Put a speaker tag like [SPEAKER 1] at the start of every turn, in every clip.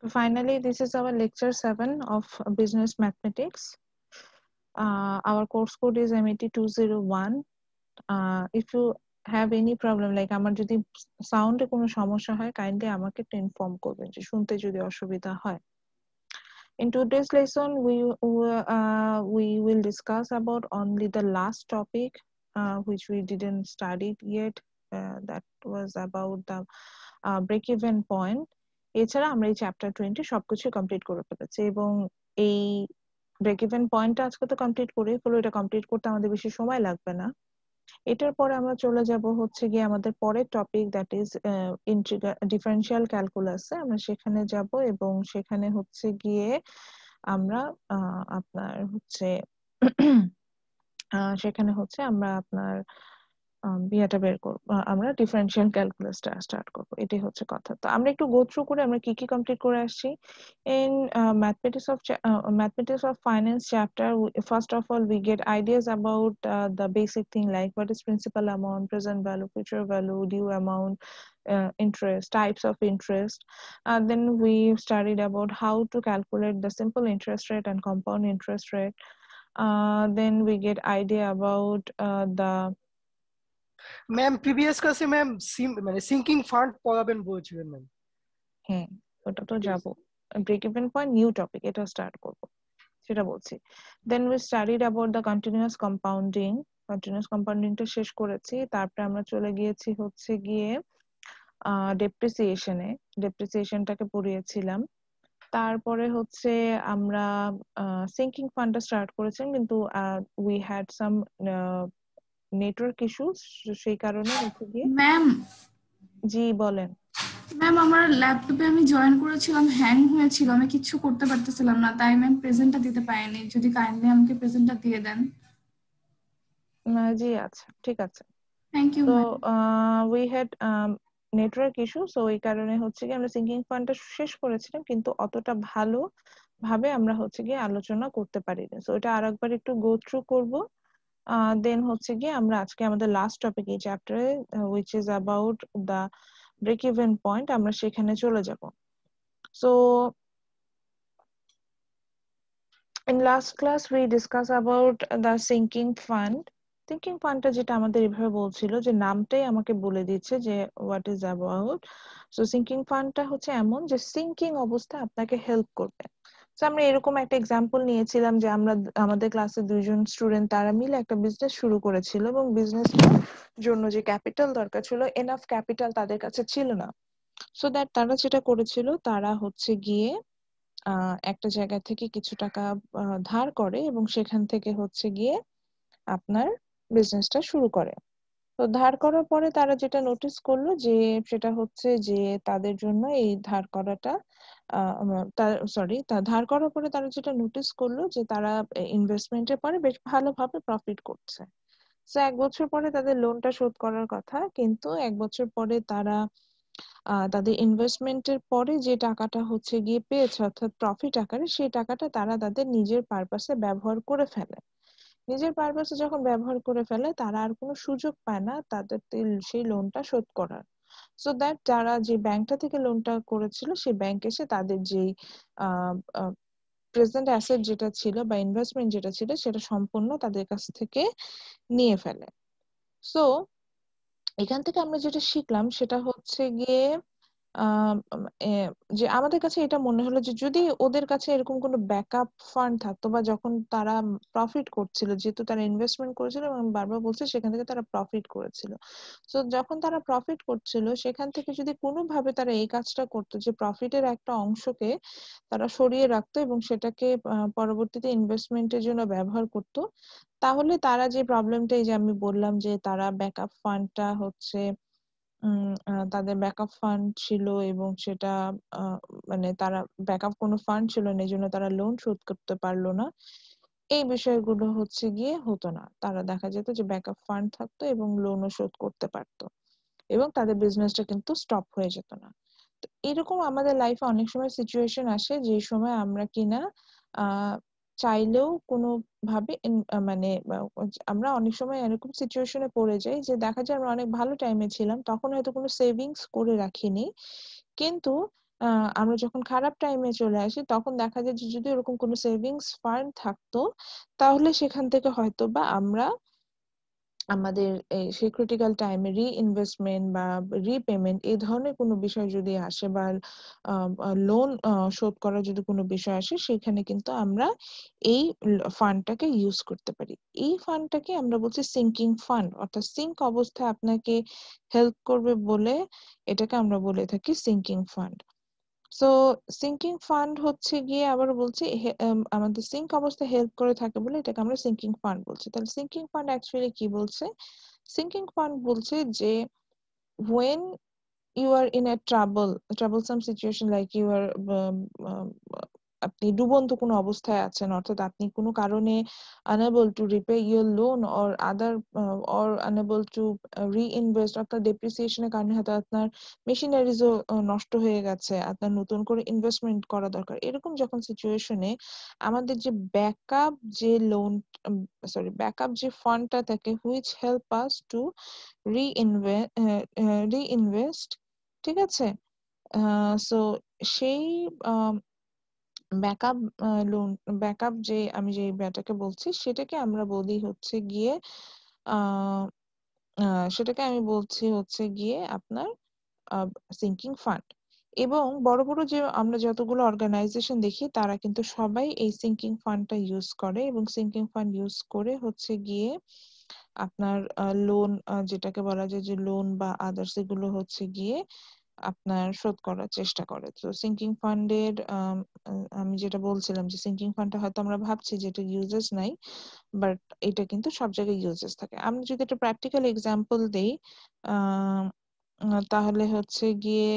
[SPEAKER 1] Finally, this is our lecture 7 of business mathematics. Our course code is MET201. If you have any problem, like আমার যদি সাউন্ডে কোনো সমস্যা হয়, kindly আমাকে inform করবেন যে শুনতে যদি অসুবিধা হয়। In today's lesson, we will discuss about only the last topic, which we didn't study yet. That was about the break-even point. এছাড়া আমরা এই চ্যাপ্টার 20 সবকিছু কমপ্লিট করে ফেলেছি এবং এই ব্রেক ইভেন পয়েন্টটা আজকে তো কমপ্লিট করে ফেলো। এটা কমপ্লিট করতে আমাদের বেশি সময় লাগবে না। এটার পরে আমরা চলে যাব হচ্ছে গিয়ে আমাদের পরের টপিক, দ্যাট ইজ ডিফারেনশিয়াল ক্যালকুলাসে। আমরা সেখানে যাব এবং সেখানে হচ্ছে গিয়ে আমরা আপনার হচ্ছে সেখানে হচ্ছে আমরা আপনার বিয়াটা বের করব, আমরা ডিফারেনশিয়াল ক্যালকুলাসটা স্টার্ট করব। এটাই হচ্ছে কথা। তো আমরা একটু গো থ্রু করে আমরা কি কি কমপ্লিট করে আসছি। In mathematics of finance chapter, first of all we get ideas about the basic thing like what is principal amount, present value, future value, due amount, interest, types of interest. Then we studied about how to calculate the simple interest rate and compound interest rate. Then we get idea about the
[SPEAKER 2] ma'am previous ক্লাসে ma'am মানে sinking fund পড়াবেন বলছিলেন ma'am.
[SPEAKER 1] হ্যাঁ, ওটা তো যাবো। Break even point new topic, এটা start করব সেটা বলছি। Then we studied about the continuous compounding. Continuous কম্পাউন্ডিংটা শেষ করেছি। তারপরে আমরা চলে গিয়েছি হচ্ছে গিয়ে ডেপ্রিসিয়েশনটাকে পড়িয়েছিলাম। তারপরে হচ্ছে আমরা সিঙ্কিং ফান্ডটা স্টার্ট করেছিলাম, কিন্তু we had some network issues, সেই কারণে হচ্ছে গিয়ে।
[SPEAKER 3] ম্যাম
[SPEAKER 1] জি বলেন।
[SPEAKER 3] ম্যাম আমার ল্যাপটপে আমি জয়েন করেছিলাম, হ্যাং হয়েছিল, আমি কিছু করতে পারতেছিলাম না, তাই ম্যাম প্রেজেন্টটা দিতে পারিনি। যদি কাইন্ডলি আমাকে প্রেজেন্টটা দিয়ে দেন।
[SPEAKER 1] জি আচ্ছা, ঠিক আছে।
[SPEAKER 3] থ্যাংক ইউ
[SPEAKER 1] তো
[SPEAKER 3] ma'am.
[SPEAKER 1] We had network issue, so এই কারণে হচ্ছে কি আমরা সিঙ্কিং ফান্ডটা শেষ করেছিলাম, কিন্তু অতটা ভালো ভাবে আমরা হচ্ছে গিয়ে আলোচনা করতে পারিনি। সো এটা আরেকবার একটু গো থ্রু করব। দেন হচ্ছে গিয়ে আমরা আজকে আমাদের লাস্ট টপিক এই চ্যাপ্টারে, which is about the break even point, আমরা সেখানে চলে যাব। So in last class we discuss about the sinking fund. Sinking ফান্ডটা যেটা আমাদের এভাবে বলছিল যে নামটাই আমাকে বলে দিচ্ছে যে what is about. So sinking ফান্ডটা হচ্ছে এমন যে সিঙ্কিং অবস্থায় আপনাকে হেল্প করবে। তো আমরা এরকম একটা এক্সাম্পল নিয়েছিলাম যে আমরা আমাদের ক্লাসে দুইজন স্টুডেন্ট তারা মিলে একটা বিজনেস শুরু করেছিল এবং বিজনেসটার জন্য যে ক্যাপিটাল দরকার ছিল, এনাফ ক্যাপিটাল তাদের কাছে ছিল না। সো দ্যাট তারা যেটা করেছিল, তারা হচ্ছে গিয়ে একটা জায়গা থেকে কিছু টাকা ধার করে এবং সেখান থেকে হচ্ছে গিয়ে আপনার বিজনেসটা শুরু করে। তো ধার করার পরে তারা যেটা নোটিস করলো যে সেটা হচ্ছে যে তাদের জন্য এই ধার করাটা ধার করার পরে তারা যেটা নোটিস করলো যে তারা ইনভেস্টমেন্টের পরে বেশ ভালোভাবে প্রফিট করছে। তো 1 বছর পরে তাদের লোনটা শোধ করার কথা, কিন্তু 1 বছর পরে তারা তাদের ইনভেস্টমেন্টের পরে যে টাকাটা হচ্ছে গিয়ে পেয়েছে অর্থাৎ প্রফিট আকারে, সেই টাকাটা তারা তাদের নিজের পারপাসে ব্যবহার করে ফেলে। নিজের পারপাসে যখন ব্যবহার করে ফেলে, তারা আর কোনো সুযোগ পায় না তাদের সেই লোনটা শোধ করার। সো দ্যাট যারা যে ব্যাংকটা থেকে লোনটা করেছিল, সেই ব্যাংক এসে তাদের যেই প্রেজেন্ট অ্যাসেট যেটা ছিল বা ইনভেস্টমেন্ট যেটা ছিল সেটা সম্পূর্ণ তাদের কাছ থেকে নিয়ে ফেলে। সো এখান থেকে আমরা যেটা শিখলাম সেটা হচ্ছে গিয়ে যে আমাদের কাছে এটা মনে হলো যে যদি ওদের কাছে এরকম কোনো ব্যাকআপ ফান্ড থাকতো, বা যখন তারা প্রফিট করছিল, যেহেতু তারা ইনভেস্টমেন্ট করেছিল এবং বারবার বলছে সেখান থেকে তারা প্রফিট করেছিল, তো যখন তারা প্রফিট করছিল সেখান থেকে যদি কোনোভাবে তারা এই কাজটা করতো যে প্রফিটের একটা অংশকে তারা সরিয়ে রাখতো এবং সেটাকে পরবর্তীতে ইনভেস্টমেন্টের জন্য ব্যবহার করতো, তাহলে তারা যে প্রবলেমটা, এই যে আমি বললাম যে তারা ব্যাকআপ ফান্ডটা হচ্ছে তাদের ব্যাকআপ ফান্ড ছিল এবং সেটা মানে তারা ব্যাকআপ কোনো ফান্ড ছিল না, এই জন্য তারা লোন শোধ করতে পারলো না। এই বিষয়গুলো হচ্ছে গিয়ে হতো না, তারা দেখা যেত যে ব্যাকআপ ফান্ড থাকতো এবং লোনও শোধ করতে পারতো এবং তাদের বিজনেসটা কিন্তু স্টপ হয়ে যেত না। তো এরকম আমাদের লাইফে অনেক সময় সিচুয়েশন আসে যে সময় আমরা কিনা চাইলেও কোনো ভাবে মানে আমরা অনেক সময় এরকম সিচুয়েশনে পড়ে যাই যে দেখা যায় আমরা অনেক ভালো টাইমে ছিলাম, তখন হয়তো কোনো সেভিংস করে রাখিনি, কিন্তু আমরা যখন খারাপ টাইমে চলে আসি তখন দেখা যায় যে যদি এরকম কোনো সেভিংস ফান্ড থাকতো তাহলে সেখান থেকে হয়তো বা আমরা আমাদের সেই ক্রিটিক্যাল টাইমে রিইনভেস্টমেন্ট বা রিপেমেন্ট এই ধরনের কোনো বিষয় যদি আসে বা লোন শোধ করার যদি কোনো বিষয় আসে সেখানে কিন্তু আমরা এই ফান্ডটাকে ইউজ করতে পারি। এই ফান্ডটাকে আমরা বলছি সিঙ্কিং ফান্ড, অর্থাৎ সিঙ্ক অবস্থায় আপনাকে হেল্প করবে বলে এটাকে আমরা বলে থাকি sinking fund. So sinking fund হচ্ছে গিয়ে আবার বলছি আমাদের সিঙ্ক অবস্থায় হেল্প করে থাকে বলে এটাকে আমরা সিঙ্কিং ফান্ড বলছি। তাহলে সিঙ্কিং ফান্ড অ্যাকচুয়ালি কি বলছে? সিঙ্কিং ফান্ড বলছে যে when you are in a troublesome situation, like you are um, আপনি ডুবন্ত কোনো অবস্থায় আছেন, অর্থাৎ আপনি কোনো কারণে unable to repay your loan or other or unable to reinvest, অর্থাৎ ডেপ্রিসিয়েশনের কারণে হয়তো আপনার মেশিনারিজও নষ্ট হয়ে গেছে, আপনার নতুন করে ইনভেস্টমেন্ট করা দরকার। এরকম যখন সিচুয়েশনে আমাদের যে ব্যাকআপ যে লোন ব্যাকআপ যে ফান্ডটা থাকে which help us to reinvest, ঠিক আছে? সো সেই ব্যাকআপ লোন ব্যাকআপ যে আমি যে ব্যাটাকে বলছি সেটাকে আমরা বলি হচ্ছে গিয়ে আহ সেটাকে আমি বলছি হচ্ছে গিয়ে আপনার সিঙ্কিং ফান্ড। এবং বড় বড় যে আমরা যতগুলো অর্গানাইজেশন দেখি তারা কিন্তু সবাই এই সিঙ্কিং ফান্ডটা ইউজ করে এবং সিঙ্কিং ফান্ড ইউজ করে হচ্ছে গিয়ে আপনার লোন, যেটাকে বলা যায় যে লোন বা আদার্স, এগুলো হচ্ছে গিয়ে আপনার শোধ করার চেষ্টা করে। তো সিঙ্কিং ফান্ডের আমি যেটা বলছিলাম যে সিঙ্কিং ফান্ডটা হয়তো আমরা ভাবছি যে এটা ইউজেস নাই, বাট এটা কিন্তু সব জায়গায় ইউজেস থাকে। আমি যদি একটা প্র্যাকটিক্যাল এক্সাম্পল দেই তাহলে হচ্ছে গিয়ে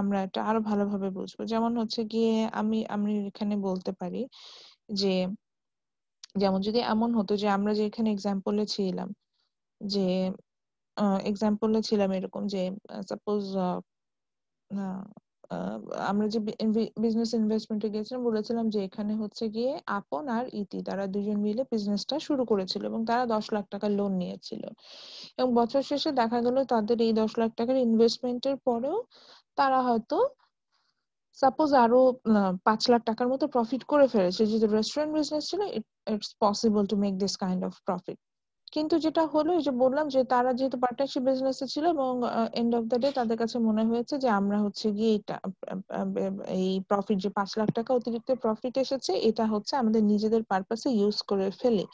[SPEAKER 1] আমরা এটা আরো ভালোভাবে বুঝবো। যেমন হচ্ছে গিয়ে আমি এখানে বলতে পারি যে যেমন যদি এমন হতো যে আমরা যে এখানে এক্সাম্পলে ছিলাম যে এরকম যে সাপোজ আমরা যে বিজনেস ইনভেস্টমেন্টে গেছিলাম বলেছিলাম যে এখানে হচ্ছে গিয়ে আপন আর ইতি তারা দুজন মিলে বিজনেসটা শুরু করেছিল এবং তারা 10 লাখ টাকা লোন নিয়েছিল এবং বছর শেষে দেখা গেল তাদের এই 10 লাখ টাকার ইনভেস্টমেন্টের পরেও তারা হয়তো সাপোজ আরো 5 লাখ টাকার মতো প্রফিট করে ফেলেছে। যেহেতু রেস্টুরেন্ট বিজনেস ছিল, it's possible to make this kind of profit. কিন্তু যেটা হলো এই যে বললাম যে তারা যেহেতু পার্টনারশিপ বিজনেসে ছিল এবং এন্ড অফ দ্য ডে তাদের কাছে মনে হয়েছে যে আমরা হচ্ছে গিয়ে এই প্রফিট যে 5 লাখ টাকা অতিরিক্ত প্রফিট এসেছে এটা হচ্ছে আমাদের নিজেদের পারপাসে ইউজ করে ফেলি,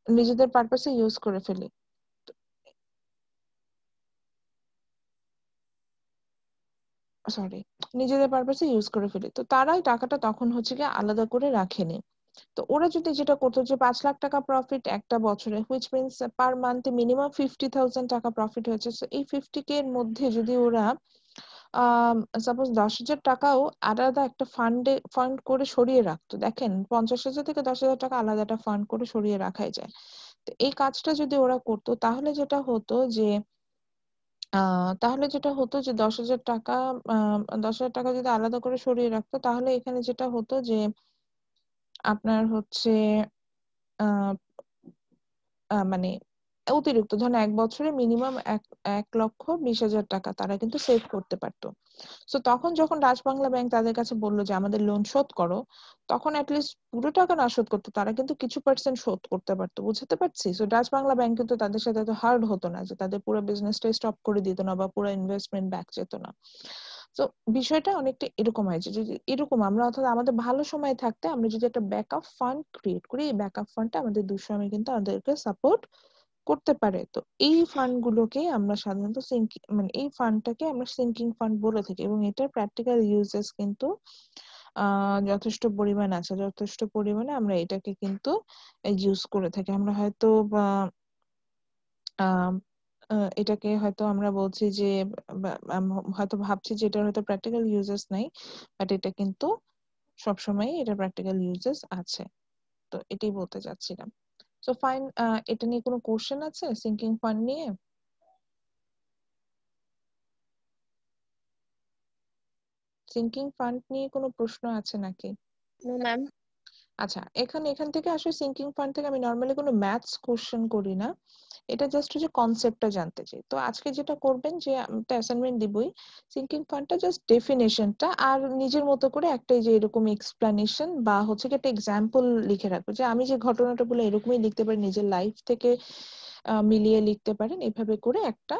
[SPEAKER 1] নিজেদের পারপাসে ইউজ করে ফেলি সরি নিজেদের পারপাসে ইউজ করে ফেলি। তো তারাই টাকাটা তখন হচ্ছে গিয়ে আলাদা করে রাখেনি। তো ওরা যদি যেটা করতো যে 5 লাখ টাকা প্রফিট একটা বছরে, হুইচ মিনস পার মান্থে মিনিমাম 50,000 টাকা প্রফিট হয়েছে। So এই 50K এর মধ্যে যদি ওরা সাপোজ 10,000 টাকাও আলাদা একটা ফান্ড করে সরিয়ে রাখতো, দেখেন 50,000 থেকে 10,000 টাকা আলাদা একটা ফান্ড করে সরিয়ে রাখাই যায়। তো এই কাজটা যদি ওরা করতো তাহলে যেটা হতো যে 10,000 টাকা 10,000 টাকা যদি আলাদা করে সরিয়ে রাখতো তাহলে এখানে যেটা হতো যে আপনার হচ্ছে আহ মানে অতিরিক্ত ধরেন 1 বছরে মিনিমাম 1,20,000 টাকা তারা কিন্তু সেভ করতে পারতো। সো তখন যখন রাজবাংলা ব্যাংক তাদের কাছে বললো যে আমাদের লোন শোধ করো, তখন অ্যাটলিস্ট পুরো টাকা না শোধ করতে তারা কিন্তু কিছু পার্সেন্ট শোধ করতে পারতো। বুঝতে পারছি? সো রাজবাংলা ব্যাংক কিন্তু তাদের সাথে এত হার্ড হতো না যে তাদের পুরো বিজনেসটাই স্টপ করে দিত না বা পুরো ইনভেস্টমেন্ট ব্যাক যেত না। তো বিষয়টা অনেকটা এরকম হয় যে যদি এরকম আমরা অর্থাৎ আমাদের ভালো সময় থাকতে আমরা যদি একটা ব্যাকআপ ফান্ড ক্রিয়েট করি, এই ব্যাকআপ ফান্ডটা আমাদের দুঃসময় কিন্তু আমাদেরকে সাপোর্ট করতে পারে। তো এই ফান্ড গুলোকে আমরা সাধারণত মানে এই ফান্ডটাকে আমরা সিঙ্কিং ফান্ড বলে থাকি এবং এটার প্র্যাকটিক্যাল ইউজেস কিন্তু যথেষ্ট পরিমাণ আছে। যথেষ্ট পরিমাণে আমরা এটাকে কিন্তু ইউজ করে থাকি। আমরা হয়তো আহ এটাকে হয়তো আমরা বলছি যে হয়তো ভাবছি যে এটার হয়তো প্র্যাকটিক্যাল ইউজেস নাই, বাট এটা কিন্তু সবসময় এটা প্র্যাকটিক্যাল ইউজেস আছে। তো এটাই বলতে চাচ্ছিলাম। সো ফাইন, এটা নিয়ে কোনো কোশ্চেন আছে সিঙ্কিং ফান্ড নিয়ে? সিঙ্কিং ফান্ড নিয়ে কোনো প্রশ্ন আছে নাকি?
[SPEAKER 4] No ma'am.
[SPEAKER 1] আচ্ছা, এখান থেকে আসলে সিঙ্কিং ফান্ড থেকে আমি নর্মালি কোনো ম্যাথস কোশ্চেন করি না, এটা জাস্ট হচ্ছে কনসেপ্টটা জানতে চাই। তো আজকে যেটা করবেন যে আমি তো অ্যাসাইনমেন্ট দিবই, সিঙ্কিং ফান্ডটা জাস্ট ডেফিনেশনটা আর নিজের মতো করে একটা এই যে এরকম এক্সপ্লানেশন বা হচ্ছে কি একটা এক্সাম্পল লিখে রাখবো, যে আমি যে ঘটনাটা বলে এরকমই লিখতে পারি, নিজের লাইফ থেকে মিলিয়ে লিখতে পারেন, এইভাবে করে একটা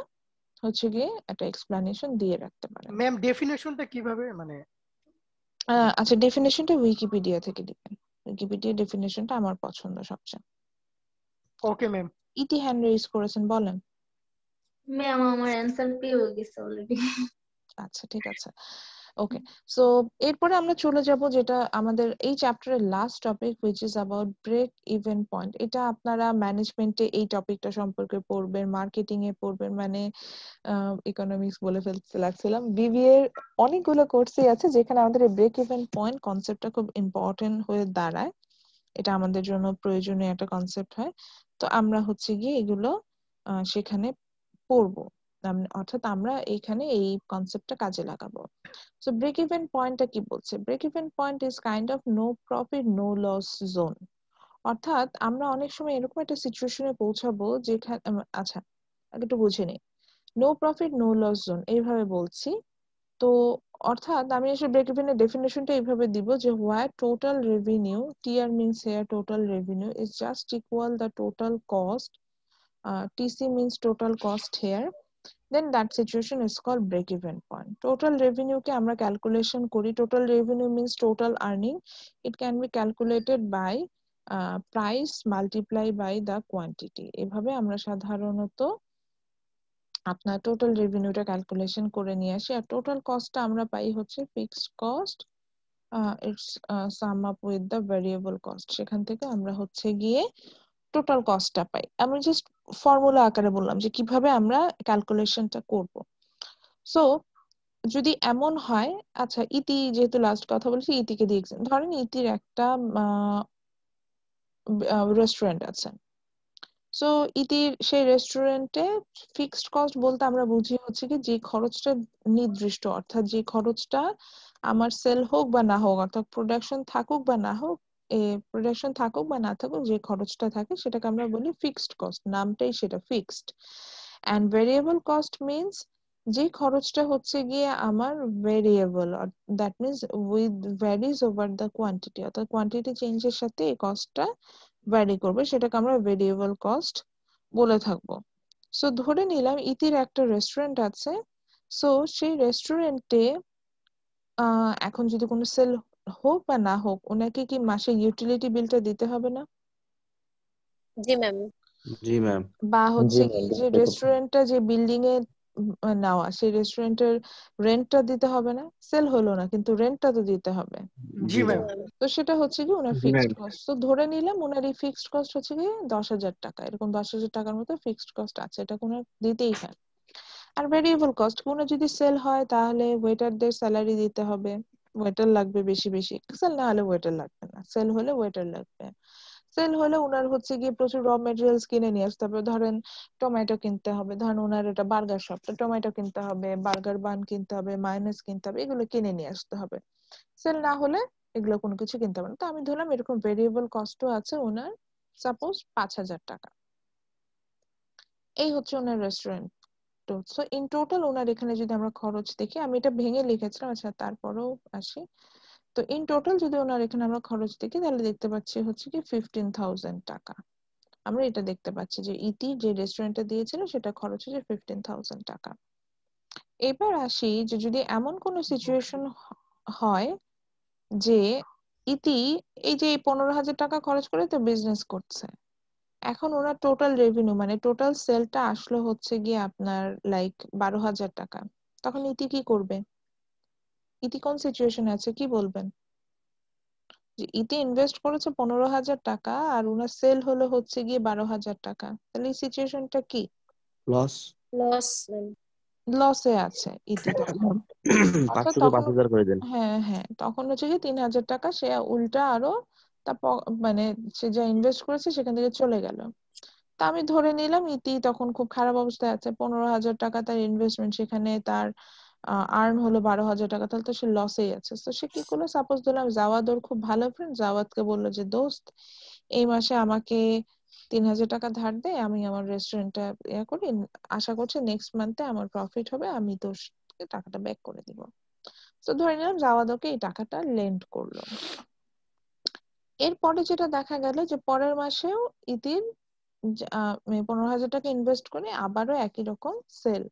[SPEAKER 1] হচ্ছে গিয়ে একটা এক্সপ্লানেশন দিয়ে রাখতে পারেন।
[SPEAKER 2] ম্যাম ডেফিনেশনটা কিভাবে মানে?
[SPEAKER 1] আচ্ছা, ডেফিনেশনটা উইকিপিডিয়া থেকে দিবেন। উইকিপিডিয়া ডেফিনেশনটা আমার পছন্দ সবচেয়ে।
[SPEAKER 2] Okay ma'am.
[SPEAKER 1] ইতি হ্যান্ড রেজ করেছেন, বলেন।
[SPEAKER 4] ম্যাম আমার অ্যান্সার পেয়ে গেছে অলরেডি।
[SPEAKER 1] আচ্ছা, ঠিক আছে, ওকে। সো এরপরে আমরা চলে যাব যেটা আমাদের এই চ্যাপ্টারের last topic, which is about break even point. এটা আপনারা ম্যানেজমেন্টে এই টপিকটা সম্পর্কে পড়বেন, মার্কেটিং এ পড়বেন, মানে ইকোনমিক্স বলে ফেলতে লাগছিলাম, বিবিএ এর অনেকগুলো কোর্সই আছে যেখানে আমাদের এই ব্রেক ইভেন পয়েন্ট কনসেপ্টটা খুব ইম্পর্টেন্ট হয়ে দাঁড়ায়। এটা আমাদের জন্য প্রয়োজনীয় একটা কনসেপ্ট হয়। তো আমরা হচ্ছে গিয়ে এগুলো সেখানে পড়বো, অর্থাৎ আমরা এখানে এই কনসেপ্টটা কাজে লাগাবো। সো ব্রেক ইভেন পয়েন্টটা কি বলছে? Break even point is kind of no profit no loss zone. অর্থাৎ আমরা অনেক সময় এরকম একটা সিচুয়েশনে পৌঁছাবো যেখানে আচ্ছা আগে একটু বুঝে নিই। No profit no loss zone এইভাবে বলছি, তো অর্থাৎ আমি আসলে ব্রেক ইভেনের ডেফিনেশনটা এইভাবে দিব যে where total revenue, TR means here total revenue, is just equal the total cost, TC means total cost here, then that situation is called break even point. Total revenue কে আমরা ক্যালকুলেশন করি, total revenue means total earning. It can be calculated by price multiply by the quantity. এভাবে আমরা সাধারণত আপনার total রেভিনিউটা calculation করে নিয়ে আসি। আর total কস্টটা আমরা পাই হচ্ছে fixed cost, it's sum up with the variable cost. সেখান থেকে আমরা হচ্ছে গিয়ে টোটাল কস্টটা পাই। আমি জাস্ট ফর্মুলা আকারে বললাম যে কিভাবে আমরা ক্যালকুলেশনটা করব। সো যদি এমন হয়, আচ্ছা ইতি যেহেতু লাস্ট কথা বলছি, ইতিকে দিয়ে ধরেন ইতির একটা রেস্টুরেন্ট আছে। সো ইতির সেই রেস্টুরেন্টে ফিক্সড কস্ট বলতে আমরা বুঝি হচ্ছে কি যে খরচটা নির্দিষ্ট, অর্থাৎ যে খরচটা আমার সেল হোক বা না হোক, অর্থাৎ প্রোডাকশন থাকুক বা না হোক, প্রোডাকশন থাকুক বা না থাকুক, যে খরচটা থাকে সেটাকে আমরা বলি ফিক্সড কস্ট, নামটাই সেটা fixed. And variable cost means যে খরচটা হচ্ছে গিয়ে আমার variable, that means with varies over the quantity, অর্থাৎ কোয়ান্টিটি চেঞ্জের সাথে এই কস্টটা ভ্যারি করবে, সেটাকে আমরা ভেরিয়েবল কস্ট বলে থাকবো। সো ধরে নিলাম ইতির একটা রেস্টুরেন্ট আছে। সো সেই রেস্টুরেন্টে এখন যদি কোনো সেল হোক বা না হোক, ওনাকে কি মাসে ইউটিলিটি বিলটা দিতে হবে না?
[SPEAKER 4] জি ম্যাম।
[SPEAKER 5] জি ম্যাম।
[SPEAKER 1] বা
[SPEAKER 6] জি
[SPEAKER 1] হচ্ছে
[SPEAKER 6] ম্যাম,
[SPEAKER 1] কি যে রেস্টুরেন্টটা যে বিল্ডিং এ নেওয়া, সেই রেস্টুরেন্টের রেন্টটা দিতে হবে না? সেল হলো না কিন্তু রেন্টটা তো দিতে হবে।
[SPEAKER 2] জি ম্যাম।
[SPEAKER 1] তো সেটা হচ্ছে কি ওনার
[SPEAKER 5] জি
[SPEAKER 1] ফিক্সড
[SPEAKER 5] ম্যাম।
[SPEAKER 1] কস্ট। তো ধরে নিলাম ওনার এই ফিক্সড কস্ট হচ্ছে কি 10,000 টাকা, এরকম 10,000 টাকার মতো ফিক্সড কস্ট আছে, এটা কোনো দিতেই হয়। আর ভেরিয়েবল কস্ট কোনো যদি সেল হয় তাহলে ওয়েটারদের স্যালারি দিতে হবে, ওয়েটার লাগবে বেশি বেশি, সেল না হলে ওয়েটার লাগবে না, সেল হলে ওয়েটার লাগবে। সেল হলে ওনার হচ্ছে গিয়ে প্রচুর র মেটেরিয়ালস কিনে নিয়ে আসতে হবে, ধরেন টমেটো কিনতে হবে, ধরেন ওনার এটা বার্গার শপ, তো টমেটো কিনতে হবে, বার্গার বান কিনতে হবে, মায়োনেজ কিনতে হবে, এগুলো কিনে নিয়ে আসতে হবে। সেল না হলে এগুলো কোনো কিছু কিনতে হবে না। তো আমি ধরলাম এরকম ভেরিয়েবল কস্টও আছে ওনার, সাপোজ 5,000 টাকা। এই হচ্ছে ওনার রেস্টুরেন্ট। সো ইন টোটাল ওনার এখানে যদি আমরা খরচ দেখি, আমি এটা ভেঙে লিখেছিলাম, আচ্ছা তারপরেও আসি। তো ইন টোটাল যদি ওনার এখানে আমরা খরচ দেখি তাহলে দেখতে পাচ্ছি হচ্ছে কি 15,000 টাকা। আমরা এটা দেখতে পাচ্ছি যে ইতি যে রেস্টুরেন্টটা দিয়েছিল সেটা খরচ হচ্ছে 15,000 টাকা। এবার আসি যে যদি এমন কোনো সিচুয়েশন হয় যে ইতি এই যে 15,000 টাকা খরচ করে তো বিজনেস করছে, এখন ওনার টোটাল রেভিনিউ মানে টোটাল সেলটা আসলো হচ্ছে গিয়ে আপনার লাইক 12,000 টাকা, তখন ইতি কি করবে? ইতি কোন সিচুয়েশনে আছে কি বলবেন? যে ইতি ইনভেস্ট করেছে 15,000 টাকা আর ওনার সেল হলো হচ্ছে গিয়ে 12,000 টাকা, তাহলে এই সিচুয়েশনটা কি?
[SPEAKER 5] লস।
[SPEAKER 4] লস।
[SPEAKER 1] লসে আছে ইতি তখন। অর্থাৎ
[SPEAKER 5] 500 কে
[SPEAKER 1] তখন
[SPEAKER 5] 5,000 করে দেন।
[SPEAKER 1] হ্যাঁ হ্যাঁ, তখন হচ্ছে কি 3,000 টাকা সে উল্টা আরো মানে সে যা ইনভেস্ট করেছে সেখান থেকে চলে গেল। তা আমি ধরে নিলাম ইতি তখন খুব খারাপ অবস্থায় আছে, 15,000 টাকা তার ইনভেস্টমেন্ট, সেখানে তার আর্ন হলো 12,000 টাকা, তাহলে তো সে লসেই আছে। তো সে কি করলো, সাপোজ ধরলাম জাওয়াদ ওর খুব ভালো ফ্রেন্ড, জাওয়াদকে বললো যে দোস্ত এই মাসে আমাকে 3,000 টাকা ধার দে, আমি আমার রেস্টুরেন্টটা করি, আশা করছি নেক্সট মান্থে আমার প্রফিট হবে, আমি তোর টাকাটা ব্যাক করে দিব। তো ধরে নিলাম জাওয়াদ ওকে এই টাকাটা লেন্ড করলো। এরপরে যেটা দেখা গেল যে পরের মাসেও ইতির 15,000 টাকা ইনভেস্ট করে আবারও একই রকম সেল,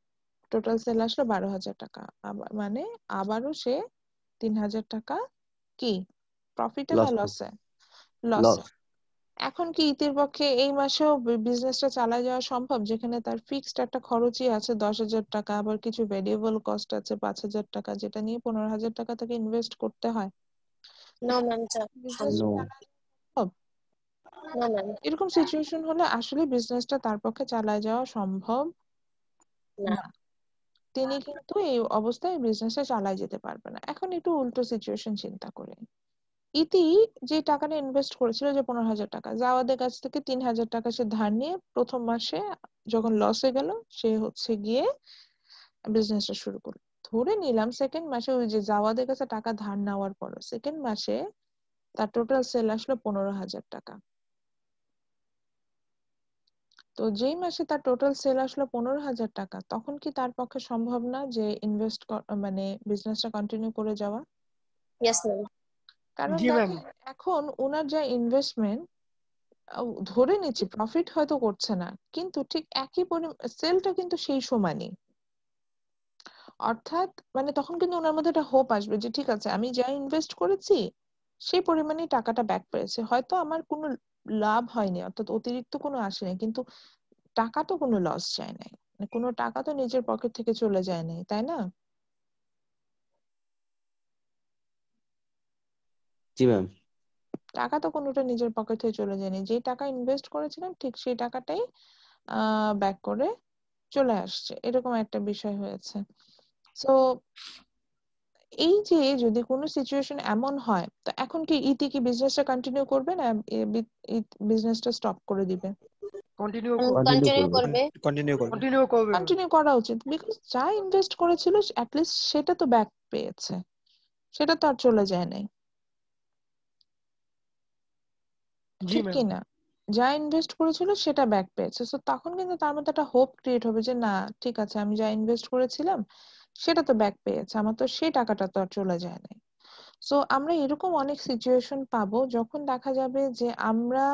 [SPEAKER 1] টোটাল সেল আসলো 12,000 টাকা, মানে আবারও সে 3,000 টাকা কি প্রফিটে না
[SPEAKER 5] লস
[SPEAKER 1] লসে?
[SPEAKER 5] লস
[SPEAKER 1] লসে। এখন কি ইতির পক্ষে এই মাসেও বিজনেসটা চালায় যাওয়া সম্ভব, যেখানে তার ফিক্সড একটা খরচই আছে 10,000 টাকা, আবার কিছু ভেরিয়েবল কস্ট আছে 5,000 টাকা, যেটা নিয়ে 15,000 টাকা থেকে ইনভেস্ট করতে হয়?
[SPEAKER 6] নো ম্যাম
[SPEAKER 1] বিজনেস
[SPEAKER 5] নো
[SPEAKER 1] সম্ভব?
[SPEAKER 6] নো ম্যাম
[SPEAKER 1] এরকম সিচুয়েশন হলে আসলে বিজনেসটা তার পক্ষে চালায় যাওয়া সম্ভব
[SPEAKER 6] না
[SPEAKER 1] না। তিনি কিন্তু এই অবস্থায় বিজনেসটা চালায় যেতে পারবে না। এখন একটু উল্টো সিচুয়েশন চিন্তা করে, ইতি যে টাকাটা ইনভেস্ট করেছিল যে 15,000 টাকা, জাওয়াদের কাছ থেকে 3,000 টাকা সে ধার নিয়ে প্রথম মাসে যখন লসে গেল সে হচ্ছে গিয়ে বিজনেসটা শুরু করলো। ধরে নিলাম সেকেন্ড মাসে ওই যে জাওয়াদের কাছে টাকা ধার নেওয়ার পর সেকেন্ড মাসে তার টোটাল সেল আসলো 15,000 টাকা। তো যেই মাসে তার টোটাল সেল আসলো 15,000 টাকা, তখন কি তার পক্ষে সম্ভব না যে ইনভেস্ট মানে বিজনেসটা কন্টিনিউ করে যাওয়া?
[SPEAKER 6] ইয়েস ম্যাম
[SPEAKER 1] কারণ
[SPEAKER 2] জি ম্যাম।
[SPEAKER 1] দেখেন এখন ওনার যা ইনভেস্টমেন্ট, ধরে নিচ্ছি প্রফিট হয়তো করছে না, কিন্তু ঠিক একই সেলটা কিন্তু সেই সমানই। অর্থাৎ মানে তখন কিন্তু ওনার মধ্যে একটা হোপ আসবে যে ঠিক আছে আমি যা ইনভেস্ট করেছি সেই পরিমাণে টাকাটা ব্যাক পেয়েছে, হয়তো আমার কোনো লাভ হয়নি, অর্থাৎ অতিরিক্ত কোনো আসেনি, কিন্তু টাকা তো কোনো লস যায় নাই, মানে কোনো টাকা তো নিজের পকেট থেকে চলে যায় নাই, তাই না?
[SPEAKER 5] জি ম্যাম।
[SPEAKER 1] টাকা তো কোনোটা নিজের পকেট থেকে চলে যায়নি, যে টাকা ইনভেস্ট করেছিলাম ঠিক সেই টাকাটাই ব্যাক করে চলে আসছে, এরকম একটা বিষয় হয়েছে। তো এই যে যদি কোনো সিচুয়েশন এমন হয়, তো এখন কি ইতি কি বিজনেসটা কন্টিনিউ করবে না বিজনেসটা স্টপ করে দিবে?
[SPEAKER 2] কন্টিনিউ
[SPEAKER 5] কন্টিনিউ
[SPEAKER 6] কন্টিনিউ
[SPEAKER 5] করবে
[SPEAKER 6] করবে
[SPEAKER 7] কন্টিনিউ করবে।
[SPEAKER 2] কন্টিনিউ করবে ম্যাম।
[SPEAKER 1] কন্টিনিউ করা উচিত, বিকজ যা ইনভেস্ট করেছিল অ্যাটলিস্ট সেটা তো ব্যাক পেয়েছে, সেটা তো আর চলে যায় নাই,
[SPEAKER 2] জি
[SPEAKER 1] ঠিক
[SPEAKER 2] ম্যাম।
[SPEAKER 1] কি না? যা ইনভেস্ট করেছিল সেটা ব্যাক পেয়েছে, তো তখন কিন্তু তার মধ্যে একটা হোপ ক্রিয়েট হবে যে না ঠিক আছে আমি যা ইনভেস্ট করেছিলাম সেটা তো ব্যাক পেয়েছে, আমার তো সেই টাকাটা তো আর চলে যায় নাই। সো আমরা এরকম অনেক সিচুয়েশন পাবো যখন দেখা যাবে যে আমরা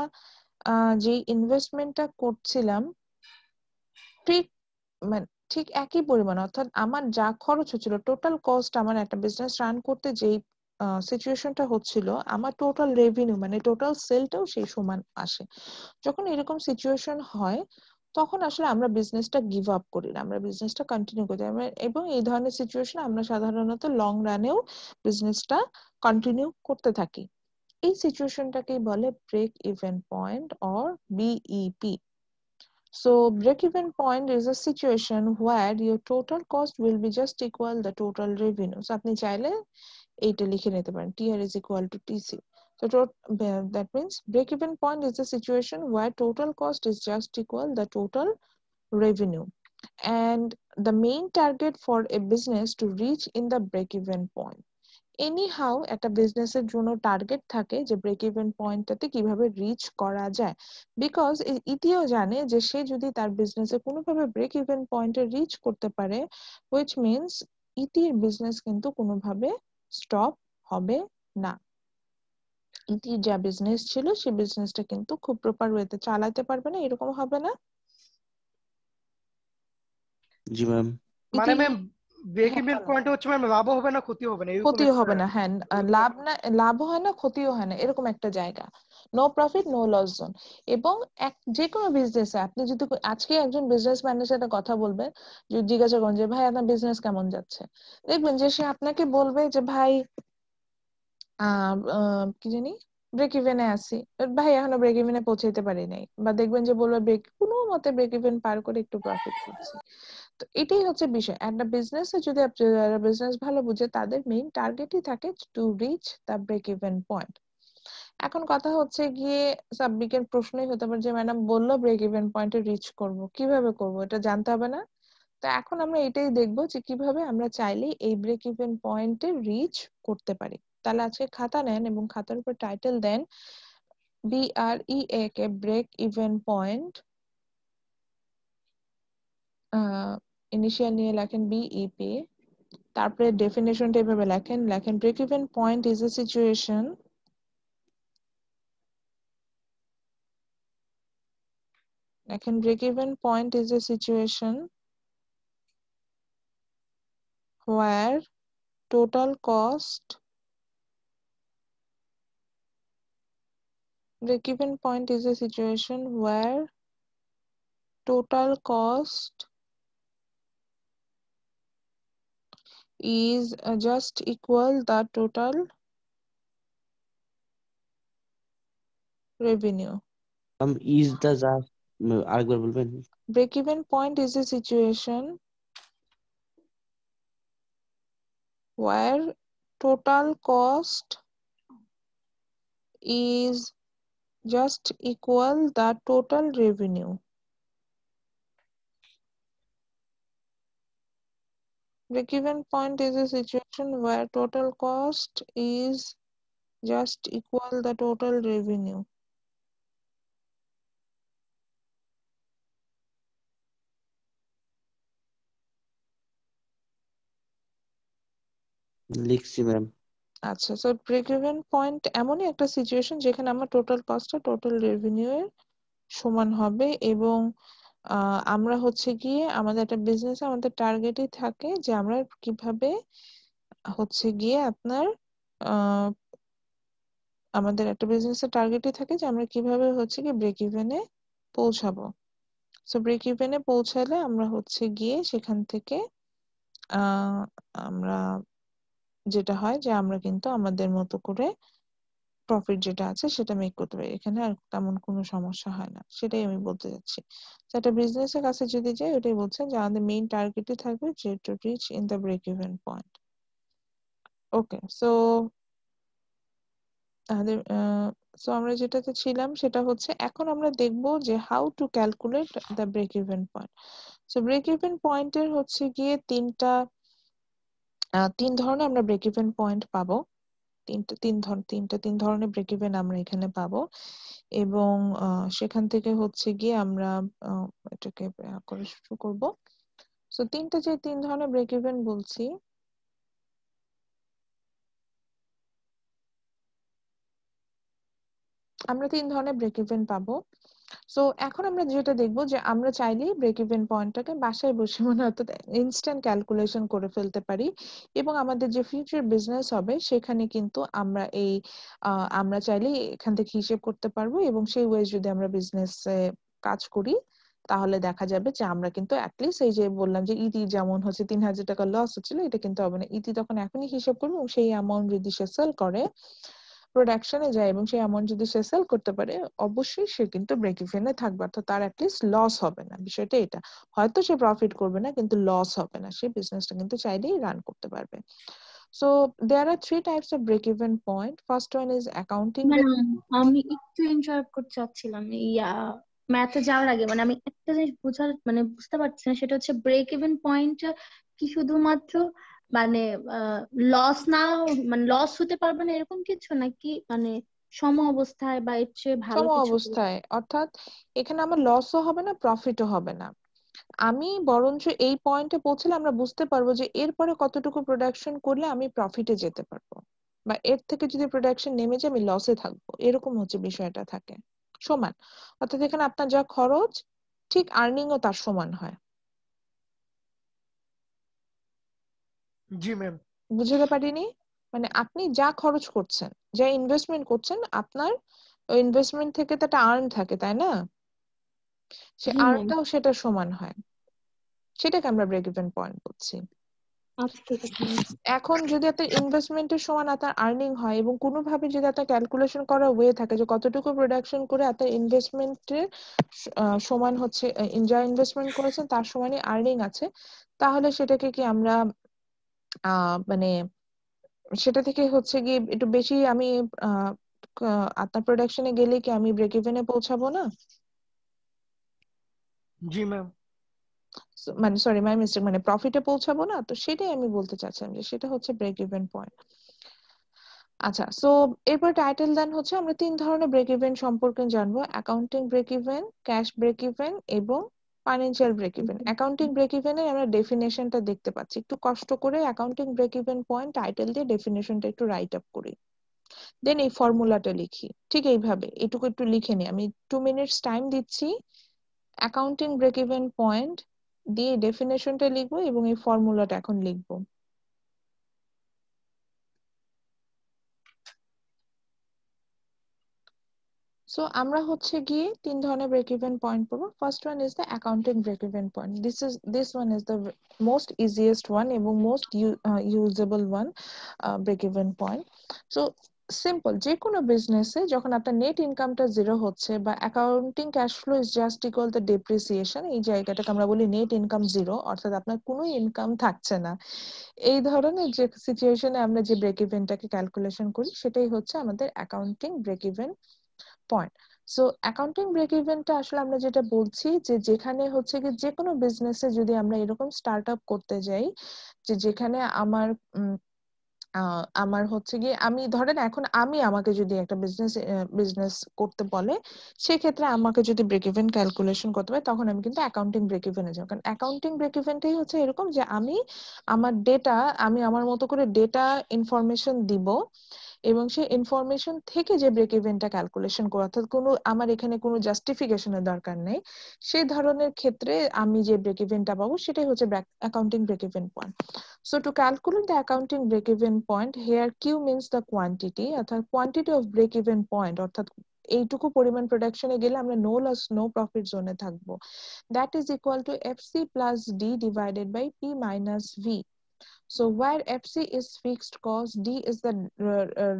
[SPEAKER 1] যে ইনভেস্টমেন্টটা করছিলাম ঠিক মানে ঠিক একই পরিমাণ, অর্থাৎ আমার যা খরচ হচ্ছিল টোটাল কস্ট, আমার একটা বিজনেস রান করতে যেই সিচুয়েশনটা হচ্ছিল, আমার টোটাল রেভিনিউ মানে টোটাল সেলটাও সেই সমান আসে। যখন এরকম সিচুয়েশন হয় তখন আসলে আমরা বিজনেসটা গিভ আপ করি না, আমরা বিজনেসটা কন্টিনিউ করি। এবং এই ধরনের সিচুয়েশন আমরা সাধারণত লং রানেও বিজনেসটা কন্টিনিউ করতে থাকি। এই সিচুয়েশনটাকেই বলে break even point or BEP. So break-even point is a situation where your total cost will be just equal the total revenue. So আপনি চাইলে এইটা লিখে নিতে পারেন, TR is equal to TC. So that means break-even point is a situation where total cost is just equal the total revenue. And the main target for a business to reach in the break-even point. Anyhow একটা বিজনেসের জন্য target থাকে যে break even পয়েন্টটাতে কিভাবে rich করা যায়, because ইতিও জানে যে সে যদি তার বিজনেসে কোনোভাবে ব্রেক ইভেন পয়েন্টে রিচ করতে পারে, হুইচ মিনস ইতির বিজনেস কিন্তু কোনোভাবে স্টপ হবে না। ইতির যা বিজনেস ছিল সেই বিজনেসটা কিন্তু খুব প্রপার ওয়েতে চালাতে পারবে না, এরকম হবে না?
[SPEAKER 5] জি ম্যাম।
[SPEAKER 2] মানে
[SPEAKER 1] ইতি
[SPEAKER 2] ম্যাম ব্রেক
[SPEAKER 1] হ্যাঁ
[SPEAKER 2] ইভেন
[SPEAKER 1] বলো।
[SPEAKER 2] পয়েন্ট হচ্ছে ম্যাম লাভও হবে না ক্ষতিও হবে না, এরকম
[SPEAKER 1] ক্ষতিও
[SPEAKER 2] একটা
[SPEAKER 1] হবে না, হ্যাঁ লাভ না, লাভও হয় না ক্ষতিও হয় না, এরকম একটা জায়গা, no profit no loss zone. এবং যে কোনো বিজনেসে আপনি যদি আজকে একজন বিজনেসম্যানের সাথে কথা বলবেন, যদি জিজ্ঞাসা করেন যে ভাই আপনার বিজনেস কেমন যাচ্ছে, দেখবেন যে সে আপনাকে বলবে যে ভাই কি জানি ব্রেক ইভেনে আছি, ভাই এখনো ব্রেক ইভেনে পৌঁছাইতে পারি নাই, বা দেখবেন যে বলবে ব্রেক কোনো মতে ব্রেক ইভেন পার করে একটু প্রফিট করছি। তো এটাই হচ্ছে বিষয়, একটা বিজনেসে যদি বিজনেস ভালো বুঝে তাদের মেইন টার্গেটই থাকে to reach the break even point. এখন কথা হচ্ছে গিয়ে সাব্বিকের প্রশ্নই হতে পারে যে ম্যাডাম বললো ব্রেক ইভেন পয়েন্টে রিচ করব, কিভাবে করব এটা জানতে হবে না? তো এখন আমরা এটাই দেখবো যে কিভাবে আমরা চাইলেই এই ব্রেক ইভেন পয়েন্টে রিচ করতে পারি। তাহলে আজকে খাতা নেন এবং খাতার উপর টাইটেল দেন BREAK break even point. Initial নিয়ে লেখেন BEP, তারপরে ডেফিনেশনটা এভাবে লেখেন break even point is a situation break even point is a situation where total cost break even point is a situation where total cost is just equal the total revenue.
[SPEAKER 5] Is the যা আরেকবার বলবেন?
[SPEAKER 1] Break even point is a situation where total cost is just equal the total revenue. Break-even point is a situation where total cost is just equal the total revenue.
[SPEAKER 5] লিখছি ma'am.
[SPEAKER 1] আচ্ছা, so break-even point এমনই একটা situation যেখানে আমার total কস্টটা total revenue এর সমান হবে এবং আমরা হচ্ছে গিয়ে আমাদের একটা বিজনেসে আমাদের টার্গেটই থাকে যে আমরা কিভাবে হচ্ছে গিয়ে আপনার আমাদের একটা বিজনেসের টার্গেটই থাকে যে আমরা কিভাবে হচ্ছে গিয়ে ব্রেক ইভেনে পৌঁছাবো। সো ব্রেক ইভেনে পৌঁছালে আমরা হচ্ছে গিয়ে সেখান থেকে আমরা যেটা হয় যে আমরা কিন্তু আমাদের মতো করে প্রফিট যেটা আছে সেটা মেক করতে পারি, এখানে আর তেমন কোনো সমস্যা হয় না, সেটাই আমি বলতে যাচ্ছি। একটা বিজনেসের কাছে যদি যাই ওটাই বলছেন যে আমাদের মেইন টার্গেটই থাকবে যে to reach in the break even point. Okay, so আমাদের আমরা যেটাতে ছিলাম সেটা হচ্ছে এখন আমরা দেখব যে how to calculate the break even point. So break even পয়েন্টের হচ্ছে গিয়ে তিন ধরনের আমরা ব্রেক ইভেন পয়েন্ট পাবো। তিন ধরনের ব্রেক ইভেন আমরা এখানে পাবো এবং সেখান থেকে হচ্ছে গিয়ে আমরা এটাকে করে শুরু করব। সো তিন ধরনের ব্রেক ইভেন বলছি, আমরা তিন ধরনের ব্রেক ইভেন পাবো। সো এখন আমরা যেটা দেখবো যে আমরা চাইলেই ব্রেক ইভেন পয়েন্টটাকে বাসায় বসে মনে অর্থাৎ ইনস্ট্যান্ট ক্যালকুলেশন করে ফেলতে পারি এবং আমাদের যে ফিউচার বিজনেস হবে সেখানে কিন্তু আমরা চাইলেই এখান থেকে হিসেব করতে পারবো এবং সেই ওয়ে যদি আমরা বিজনেসে কাজ করি তাহলে দেখা যাবে যে আমরা কিন্তু অ্যাটলিস্ট এই যে বললাম যে ইতি যেমন হচ্ছে 3,000 টাকা লস হচ্ছিল, এটা কিন্তু হবে না। ইতি তখন এখনই হিসেব করবে এবং সেই অ্যামাউন্ট যদি সে সেল করে প্রোডাকশনে যায় এবং সেই অ্যামাউন্ট যদি সে সেল করতে পারে অবশ্যই সে কিন্তু ব্রেক ইভেনে থাকবে, অর্থাৎ তার অ্যাটলিস্ট লস হবে না। বিষয়টা এটা, হয়তো সে প্রফিট করবে না কিন্তু লস হবে না, সে বিজনেসটা কিন্তু চাইলেই রান করতে পারবে। So there are three types of break even point. First one is accounting.
[SPEAKER 4] আমি একটু ইন্টারাপ্ট করতে চাচ্ছিলাম ম্যাথে যাওয়ার আগে, মানে আমি একটা জিনিস বুঝতে পারছি না, সেটা হচ্ছে ব্রেক ইভেন পয়েন্ট কি শুধুমাত্র মানে লস না, মানে লস হতে পারবে না এরকম কিছু, নাকি মানে সম অবস্থায় বা এর চেয়ে ভালো
[SPEAKER 1] সম
[SPEAKER 4] কিছু?
[SPEAKER 1] অবস্থায়, অর্থাৎ এখানে আমার লসও হবে না প্রফিটও হবে না। আমি বরঞ্চ এই পয়েন্টে পৌঁছলে আমরা বুঝতে পারবো যে এরপরে কতটুকু প্রোডাকশন করলে আমি প্রফিটে যেতে পারবো বা এর থেকে যদি প্রোডাকশন নেমে যায় আমি লসে থাকবো, এরকম হচ্ছে বিষয়টা থাকে সমান। অর্থাৎ এখানে আপনার যা খরচ ঠিক আর্নিংও তার সমান হয়।
[SPEAKER 2] জি ম্যাম।
[SPEAKER 1] বুঝতে পারিনি? মানে আপনি যা খরচ করছেন, যা ইনভেস্টমেন্ট করছেন, আপনার ওই ইনভেস্টমেন্ট থেকে তো একটা আর্ন থাকে, তাই না? সে
[SPEAKER 4] জি ম্যাম।
[SPEAKER 1] আর্নটাও সেটা সমান হয়, সেটাকে আমরা ব্রেক ইভেন পয়েন্ট বলছি।
[SPEAKER 4] আচ্ছা ঠিক আছে ma'am।
[SPEAKER 1] এখন যদি আপনার ইনভেস্টমেন্টের সমান আপনার আর্নিং হয় এবং কোনোভাবে যদি আপনার ক্যালকুলেশন করা ওয়ে থাকে যে কতটুকু প্রোডাকশন করে আপনার ইনভেস্টমেন্টের সমান হচ্ছে, যা ইনভেস্টমেন্ট করেছেন তার সমানই আর্নিং আছে, তাহলে সেটাকে কি আমরা মানে সেটা থেকে হচ্ছে কি একটু বেশি আমি আপনার প্রোডাকশনে গেলে কি আমি ব্রেক ইভেনে পৌঁছাবো না?
[SPEAKER 2] জি ম্যাম।
[SPEAKER 1] মানে সরি মাই মিস্টেক, মানে প্রফিটে পৌঁছাবো না, তো সেটাই আমি বলতে চাচ্ছিলাম যে সেটা হচ্ছে ব্রেক ইভেন পয়েন্ট। আচ্ছা, সো এরপর টাইটেল দেন হচ্ছে আমরা 3 ধরনের ব্রেক ইভেন সম্পর্কে জানবো: accounting break even, cash break even এবং financial break even. Accounting break ইভেনের আমরা ডেফিনেশনটা দেখতে পাচ্ছি, একটু কষ্ট করে accounting break even point title দিয়ে ডেফিনেশনটা একটু রাইট আপ করি, দেন এই ফর্মুলাটা লিখি। ঠিক এইভাবে এটুকু একটু লিখে নিই, আমি 2 মিনিটস টাইম দিচ্ছি। অ্যাকাউন্টিং ব্রেক ইভেন পয়েন্ট দিয়ে ডেফিনেশনটা লিখবো এবং এই ফর্মুলাটা এখন লিখবো। সো আমরা হচ্ছে গিয়ে 3 ধরনের ব্রেক ইভেন পয়েন্ট পড়বো। First one is the accounting break even point. This one is the most easiest one এবং most usable one break even point. So simple, যে কোনো বিজনেসে যখন আপনার নেট ইনকামটা জিরো হচ্ছে বা accounting cash flow is just equal to depreciation, এই জায়গাটাকে আমরা বলি নেট ইনকাম জিরো, অর্থাৎ আপনার কোনো ইনকাম থাকছে না, এই ধরনের যে সিচুয়েশনে আমরা যে ব্রেক ইভেনটাকে ক্যালকুলেশন করি সেটাই হচ্ছে আমাদের accounting break even point. So accounting break ইভেনটা আসলে আমরা যেটা বলছি যে যেখানে হচ্ছে কি যে কোনো বিজনেসে যদি আমরা এরকম স্টার্ট আপ করতে যাই যে যেখানে আমার হচ্ছে গিয়ে আমি ধরেন এখন আমি আমাকে যদি একটা বিজনেস করতে বলে, সেক্ষেত্রে আমাকে যদি ব্রেক ইভেন ক্যালকুলেশন করতে হয় তখন আমি কিন্তু অ্যাকাউন্টিং ব্রেক ইভেনে যাবো। কারণ অ্যাকাউন্টিং ব্রেক ইভেনটাই হচ্ছে এরকম যে আমি আমার ডেটা, আমি আমার মতো করে ডেটা ইনফরমেশন দিব এবং সেই ইনফরমেশন থেকে যে ব্রেক ইভেনটা ক্যালকুলেশন করা, অর্থাৎ কোনো আমার এখানে কোনো জাস্টিফিকেশনের দরকার নেই, সেই ধরনের ক্ষেত্রে আমি যে ব্রেক ইভেনটা পাবো সেটাই হচ্ছে accounting break even point. So to calculate the accounting break-even point, here Q means the quantity, অর্থাৎ quantity of break-even point, অর্থাৎ এইটুকু পরিমাণ প্রোডাকশনে গেলে আমরা নো লস নো প্রফিট জোনে থাকবো। That is equal to FC plus D divided by P minus V. So where FC is fixed cost, D is the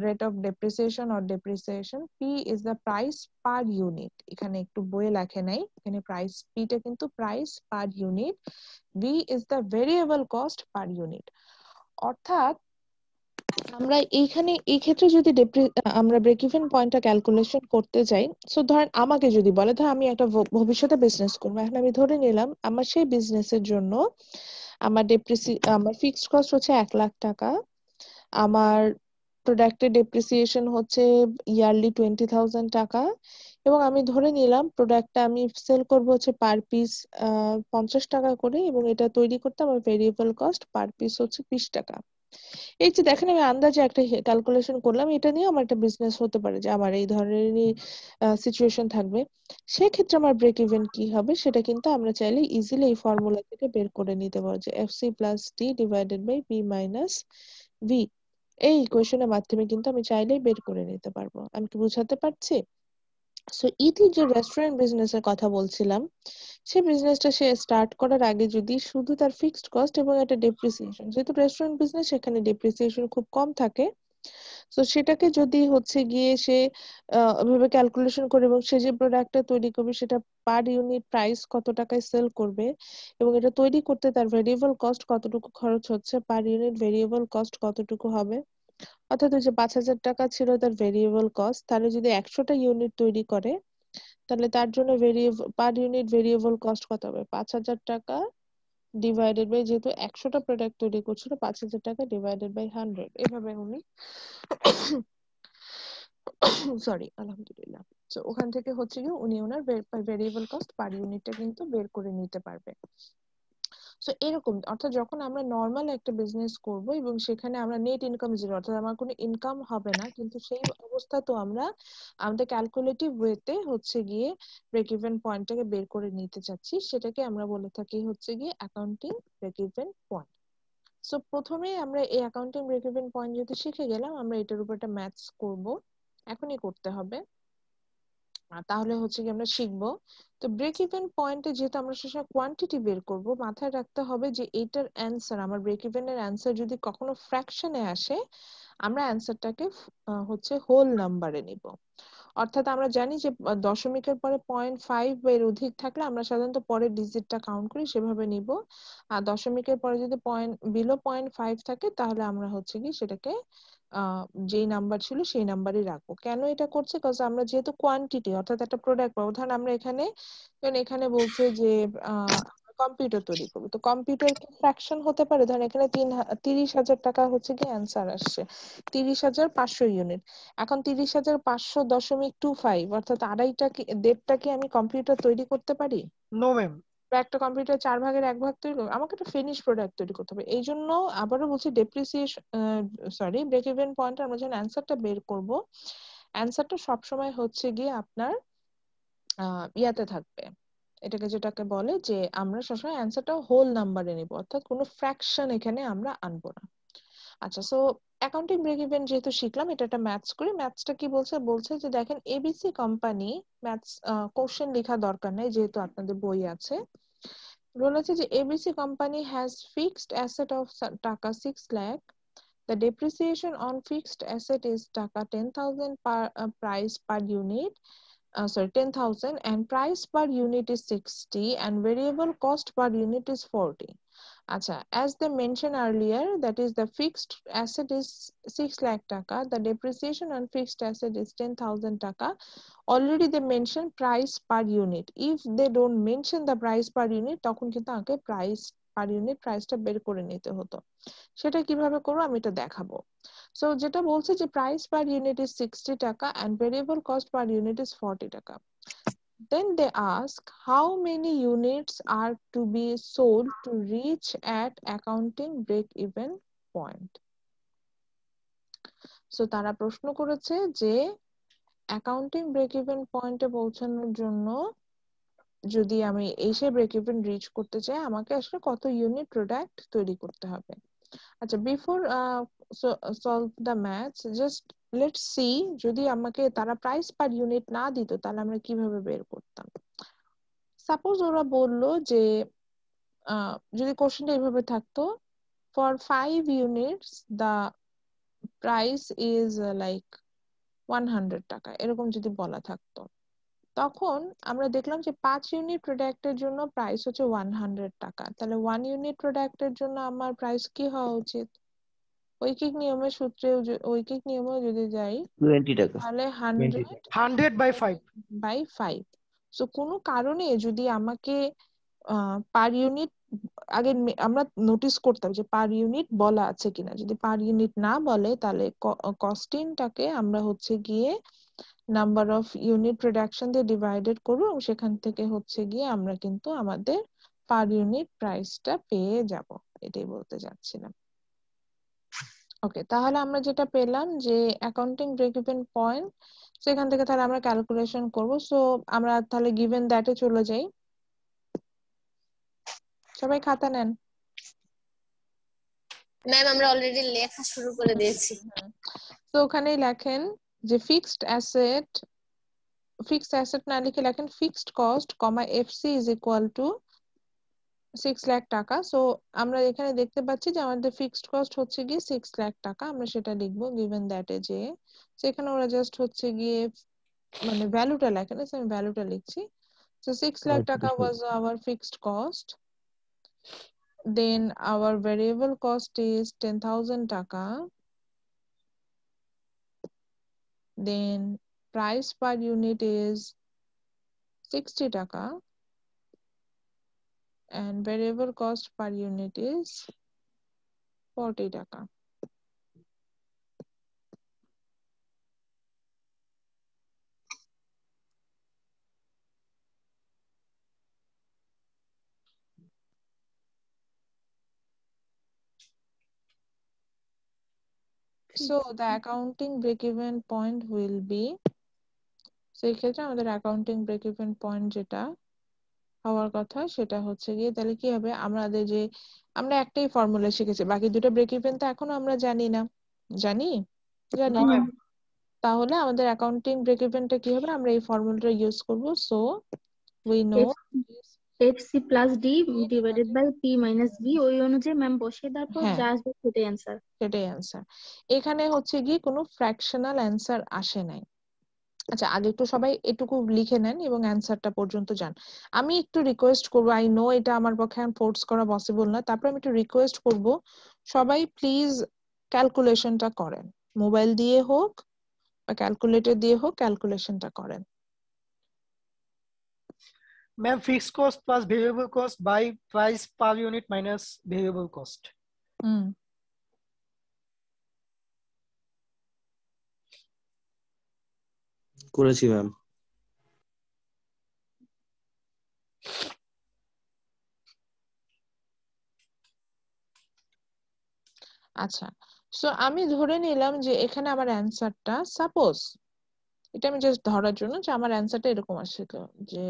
[SPEAKER 1] rate of depreciation or depreciation, P is the price per unit. এখানে একটু বইয়ে লেখে নাই, এখানে price P টা কিন্তু price per unit, V is the variable cost per unit. অর্থাৎ আমরা এইখানে এই ক্ষেত্রে যদি আমরা ব্রেক ইভেন পয়েন্টটা ক্যালকুলেশন করতে যাই, সো ধরেন আমাকে যদি বলে ধর আমি একটা ভবিষ্যতে বিজনেস করবো, এখন আমি ধরে নিলাম আমার সেই বিজনেসের জন্য আমার ফিক্সড কস্ট হচ্ছে 1,00,000 টাকা, আমার প্রোডাক্টের ডেপ্রিসিয়েশন হচ্ছে ইয়ারলি 20,000 টাকা, এবং আমি ধরে নিলাম প্রোডাক্টটা আমি সেল করব হচ্ছে পার পিস 50 টাকা করে, এবং এটা তৈরি করতে আমার ভেরিয়েবল কস্ট পার পিস হচ্ছে 20 টাকা। এই যে দেখেন আমি আন্দাজে একটা ক্যালকুলেশন করলাম, এটা নিয়ে আমার একটা বিজনেস হতে পারে যে আমার এই ধরনেরই সিচুয়েশন থাকবে। সেক্ষেত্রে আমার ব্রেক ইভেন কি হবে সেটা কিন্তু আমরা চাইলে ইজিলি এই ফর্মুলা থেকে বের করে নিতে পারবো যে FC plus T divided by P minus V. এই ইকুয়েশনের মাধ্যমে কিন্তু আমি চাইলেই বের করে নিতে পারবো। আমি কি বুঝাতে পারছি? সো ইতি যে রেস্টুরেন্ট বিজনেসের কথা বলছিলাম, সেই বিজনেসটা সে স্টার্ট করার আগে যদি শুধু তার ফিক্সড কস্ট এবং একটা ডেপ্রিসিয়েশন, যেহেতু রেস্টুরেন্ট বিজনেস সেখানে ডেপ্রিসিয়েশন খুব কম থাকে, তো সেটাকে যদি হচ্ছে গিয়ে সে ওইভাবে ক্যালকুলেশন করে এবং সে যে প্রোডাক্টটা তৈরি করবে সেটা পার ইউনিট প্রাইস কত টাকায় সেল করবে এবং এটা তৈরি করতে তার ভেরিয়েবল কস্ট কতটুকু খরচ হচ্ছে, পার ইউনিট ভেরিয়েবল কস্ট কতটুকু হবে, অর্থাৎ ওই যে 5,000 টাকা ছিল তার ভেরিয়েবল কস্ট, তাহলে যদি 100টা ইউনিট তৈরি করে তাহলে তার জন্য পার ইউনিট ভেরিয়েবল কস্ট কত হবে, 5,000 টাকা ডিভাইডেড বাই, যেহেতু 100টা প্রোডাক্ট তৈরি করছিল, 5,000 টাকা ডিভাইডেড বাই 100, এভাবে উনি সরি আলহামদুলিল্লাহ, তো ওখান থেকে হচ্ছে কি উনি ওনার ভেরিয়েবল কস্ট পার ইউনিটটা কিন্তু বের করে নিতে পারবে। সো এরকম, অর্থাৎ যখন আমরা নর্মাল একটা বিজনেস করব এবং সেখানে আমরা নেট ইনকাম জিরো, অর্থাৎ আমার কোনো ইনকাম হবে না, কিন্তু সেই অবস্থা তো আমরা আমাদের ক্যালকুলেটিভ ওয়েতে হচ্ছে গিয়ে ব্রেক ইভেন পয়েন্টটাকে বের করে নিতে চাচ্ছি, সেটাকে আমরা বলে থাকি হচ্ছে গিয়ে accounting break even point. So প্রথমেই আমরা এই অ্যাকাউন্টিং ব্রেক ইভেন পয়েন্ট যেহেতু শিখে গেলাম, আমরা এটার উপর একটা ম্যাথস করব, এখনই করতে হবে, তাহলে হচ্ছে কি আমরা শিখবো। তো ব্রেক ইভেন পয়েন্টে যেহেতু আমরা সবসময় কোয়ান্টিটি বের করব, মাথায় রাখতে হবে যে এটার অ্যান্সার, আমার ব্রেক ইভেনের অ্যান্সার যদি কখনো ফ্র্যাকশনে আসে, আমরা অ্যান্সারটাকে হচ্ছে হোল নাম্বারে নিব। অর্থাৎ আমরা জানি যে দশমিকের পরে 0.5 বা এর অধিক থাকলে আমরা সাধারণত পরের ডিজিটটা কাউন্ট করি, সেভাবে নিব। আর দশমিকের পরে যদি বিলো 0.5 থাকে তাহলে আমরা হচ্ছে কি সেটাকে যেই নাম্বার ছিল সেই নাম্বারই রাখবো। কেন এটা করছে? কজ আমরা যেহেতু কোয়ান্টিটি, অর্থাৎ একটা প্রোডাক্ট পাবো, ধরেন আমরা এখানে বলছে যে কম্পিউটার তৈরি করবো। তো কম্পিউটার কি ফ্র্যাকশন হতে পারে? ধরেন এখানে 30,000 টাকা হচ্ছে কি অ্যান্সার আসছে, 30,500 ইউনিট। এখন 30,500.25 অর্থাৎ দেড়টা কি আমি কম্পিউটার তৈরি করতে পারি?
[SPEAKER 2] No ma'am.
[SPEAKER 1] বা একটা কম্পিউটার 4 ভাগের 1 ভাগ তৈরি করবো? আমাকে একটা ফিনিশ প্রোডাক্ট তৈরি করতে হবে। এই জন্য আবারও বলছি, ব্রেক ইভেন পয়েন্ট আমরা যখন অ্যান্সারটা বের করবো, অ্যান্সারটা সবসময় হচ্ছে গিয়ে আপনার ইয়াতে থাকবে, যেটাকে বলে যে আমরা সবসময় অ্যান্সারটা হোল নাম্বারে নিব, অর্থাৎ কোনো ফ্র্যাকশন এখানে আমরা আনবো না। আচ্ছা, সো অ্যাকাউন্টিং ব্রেক ইভেন যেহেতু শিখলাম, এটা একটা ম্যাথস করি। ম্যাথসটা কি বলছে? বলছে যে দেখেন এবিসি কোম্পানি, ম্যাথস কোশ্চেন লেখা দরকার নেই যেহেতু আপনাদের বই আছে। বলেছে যে ABC company has fixed asset of টাকা 6 lakh. The depreciation on fixed asset is taka 10,000 per price per unit. 10,000, and price per unit is 60 and variable cost per unit is 40. Acha, as they mentioned earlier, that is the fixed asset is 6 lakh taka, the depreciation on fixed asset is 10,000 taka. Already they mentioned price per unit. If they don't mention the price per unit, তখন কিন্তু আমাকে price per unit প্রাইসটা বের করে নিতে হতো। সেটা কিভাবে করবো আমি এটা দেখাবো। সো যেটা বলছে যে প্রাইস পার ইউনিট ইজ 60 টাকা and variable cost per unit is 40 টাকা. Then they ask how many units are to be sold to reach at accounting break even point. So তারা প্রশ্ন করেছে যে অ্যাকাউন্টিং ব্রেক ইভেন পয়েন্টে পৌঁছানোর জন্য যদি আমি এসে ব্রেক ইভেন রিচ করতে চাই, আমাকে আসলে কত ইউনিট প্রোডাক্ট তৈরি করতে হবে। আচ্ছা, before solve the maths, just let's see, যদি আমাকে তারা প্রাইস পার ইউনিট না দিত তাহলে আমরা কিভাবে বের করতাম। সাপোজ ওরা বললো যে যদি কোশ্চেনটা এইভাবে থাকতো, for 5 units the price is like 100 টাকা, এরকম যদি বলা থাকতো, তখন আমরা দেখলাম যে 5 ইউনিট প্রোডাক্টের জন্য প্রাইস হচ্ছে 100 টাকা। তাহলে 1 ইউনিট প্রোডাক্টের জন্য আমার প্রাইস কি হওয়া উচিত? ঐকিক নিয়মে যদি যাই
[SPEAKER 5] 20 টাকা।
[SPEAKER 1] তাহলে
[SPEAKER 2] 100 by 5.
[SPEAKER 1] 100/5। সো কোনো কারণে যদি আমাকে পার ইউনিট আগে আমরা নোটিস করতাম যে পার ইউনিট বলা আছে কিনা। যদি পার ইউনিট না বলে তাহলে কস্টিংটাকে আমরা হচ্ছে গিয়ে নাম্বার অফ ইউনিট প্রোডাকশন দিয়ে ডিভাইডেড করবো এবং সেখান থেকে হচ্ছে গিয়ে আমরা কিন্তু আমাদের পার ইউনিট প্রাইসটা পেয়ে যাব। এটাই বলতে চাচ্ছিলাম। ওকে, তাহলে আমরা যেটা পেলাম যে অ্যাকাউন্টিং ব্রেক ইভেন পয়েন্ট, সেখান থেকে তাহলে আমরা ক্যালকুলেশন করব। সো আমরা তাহলে গিভেন দ্যাটে চলে যাই। সবাই খাতা নেন।
[SPEAKER 6] ম্যাম আমরা অলরেডি লেখা শুরু করে দিয়েছি।
[SPEAKER 1] তো ওখানেই লেখেন যে ফিক্সড অ্যাসেট না লিখে লেখেন fixed cost comma FC is equal to 6 lakh টাকা। সো আমরা এখানে দেখতে পাচ্ছি যে আমাদের ফিক্সড কস্ট হচ্ছে গিয়ে 6 লাখ টাকা। আমরা সেটা লিখবো গিভেন দ্যাটে যে সেখানে ওরা জাস্ট হচ্ছে গিয়ে মানে ভ্যালুটা লেখেন, আমি ভ্যালুটা লিখছি। So 6 lakh taka was our fixed cost. Then our variable cost is 10,000 taka. Then price per unit is 60 taka. And variable cost per unit is 40 taka. So the accounting break-even point will be, সেই ক্ষেত্রে আমাদের accounting break even point যেটা হওয়ার কথা সেটা হচ্ছে গিয়ে তাহলে কি হবে, আমরা একটাই ফর্মুলা শিখেছি, বাকি দুটো ব্রেক ইভেন তো এখনো আমরা জানি না। জানি?
[SPEAKER 2] No ma'am.
[SPEAKER 1] তাহলে আমাদের অ্যাকাউন্টিং ব্রেক ইভেনটা কি হবে, আমরা এই ফর্মুলাটা ইউজ করব। So we know
[SPEAKER 4] FC plus D divided by P minus B, ওই অনুযায়ী ম্যাম বসিয়ে দেওয়ার পর
[SPEAKER 1] হ্যাঁ
[SPEAKER 4] যা আসবে সেটাই অ্যান্সার।
[SPEAKER 1] সেটাই অ্যান্সার। এখানে হচ্ছে গিয়ে কোনো ফ্র্যাকশনাল অ্যান্সার আসে নাই। আচ্ছা, আগে একটু সবাই এটুকু লিখে নেন এবং অ্যান্সারটা পর্যন্ত যান। আমি একটু রিকোয়েস্ট করব, আই নো এটা আমার পক্ষে ফোর্স করা পসিবল না, তারপর আমি একটু রিকোয়েস্ট করব সবাই প্লিজ ক্যালকুলেশনটা করেন, মোবাইল দিয়ে হোক বা ক্যালকুলেটর দিয়ে হোক ক্যালকুলেশনটা করেন।
[SPEAKER 2] Ma'am, fixed cost plus variable cost by price per unit minus variable cost.
[SPEAKER 1] হুম
[SPEAKER 5] করেছি ম্যাম।
[SPEAKER 1] আচ্ছা, সো আমি ধরে নিলাম যে এখানে আমার অ্যান্সারটা, সাপোজ এটা আমি জাস্ট ধরার জন্য, যে আমার অ্যান্সারটা এরকম আসছিল যে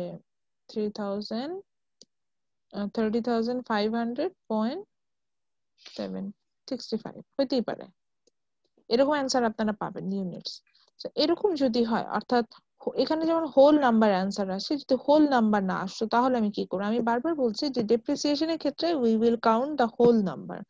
[SPEAKER 1] 3000 30,500.65 হইতেই পারে, এরকম অ্যান্সার আপনারা পাবেন ইউনিটস। এরকম যদি হয়, অর্থাৎ এখানে যেমন হোল নাম্বার অ্যান্সার আসে, যদি হোল নাম্বার না আসতো তাহলে আমি কি করব? আমি বারবার বলছি যে ডেপ্রিসিয়েশনের ক্ষেত্রে we will count the whole number.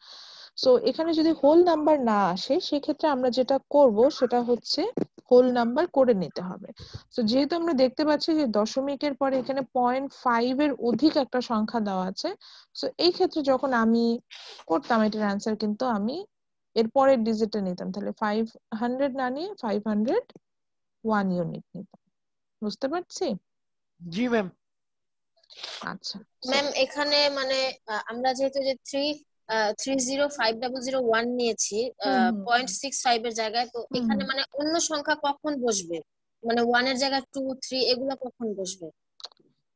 [SPEAKER 1] So এখানে যদি হোল নাম্বার না আসে, সেক্ষেত্রে আমরা যেটা করব সেটা হচ্ছে হোল নাম্বার করে নিতে হবে। তো যেহেতু আমরা দেখতে পাচ্ছি যে দশমিকের পরে এখানে 0.5 এর অধিক একটা সংখ্যা দেওয়া আছে, সো এই ক্ষেত্রে যখন আমি করতাম এটার অ্যান্সার, কিন্তু আমি এর পরের ডিজিটটা নিতাম, তাহলে 500 না নিয়ে 501 ইউনিট নিতাম। বুঝতে পারছি?
[SPEAKER 2] জি ম্যাম।
[SPEAKER 1] আচ্ছা,
[SPEAKER 6] ম্যাম এখানে মানে আমরা যেহেতু যে 305,001 নিয়েছি
[SPEAKER 1] হুম হুম
[SPEAKER 6] 0.65 এর জায়গায়, তো
[SPEAKER 1] হুম
[SPEAKER 6] এখানে
[SPEAKER 1] হুম।
[SPEAKER 6] মানে অন্য সংখ্যা কখন বসবে? মানে 1 এর জায়গায় 2, 3 এগুলো কখন বসবে?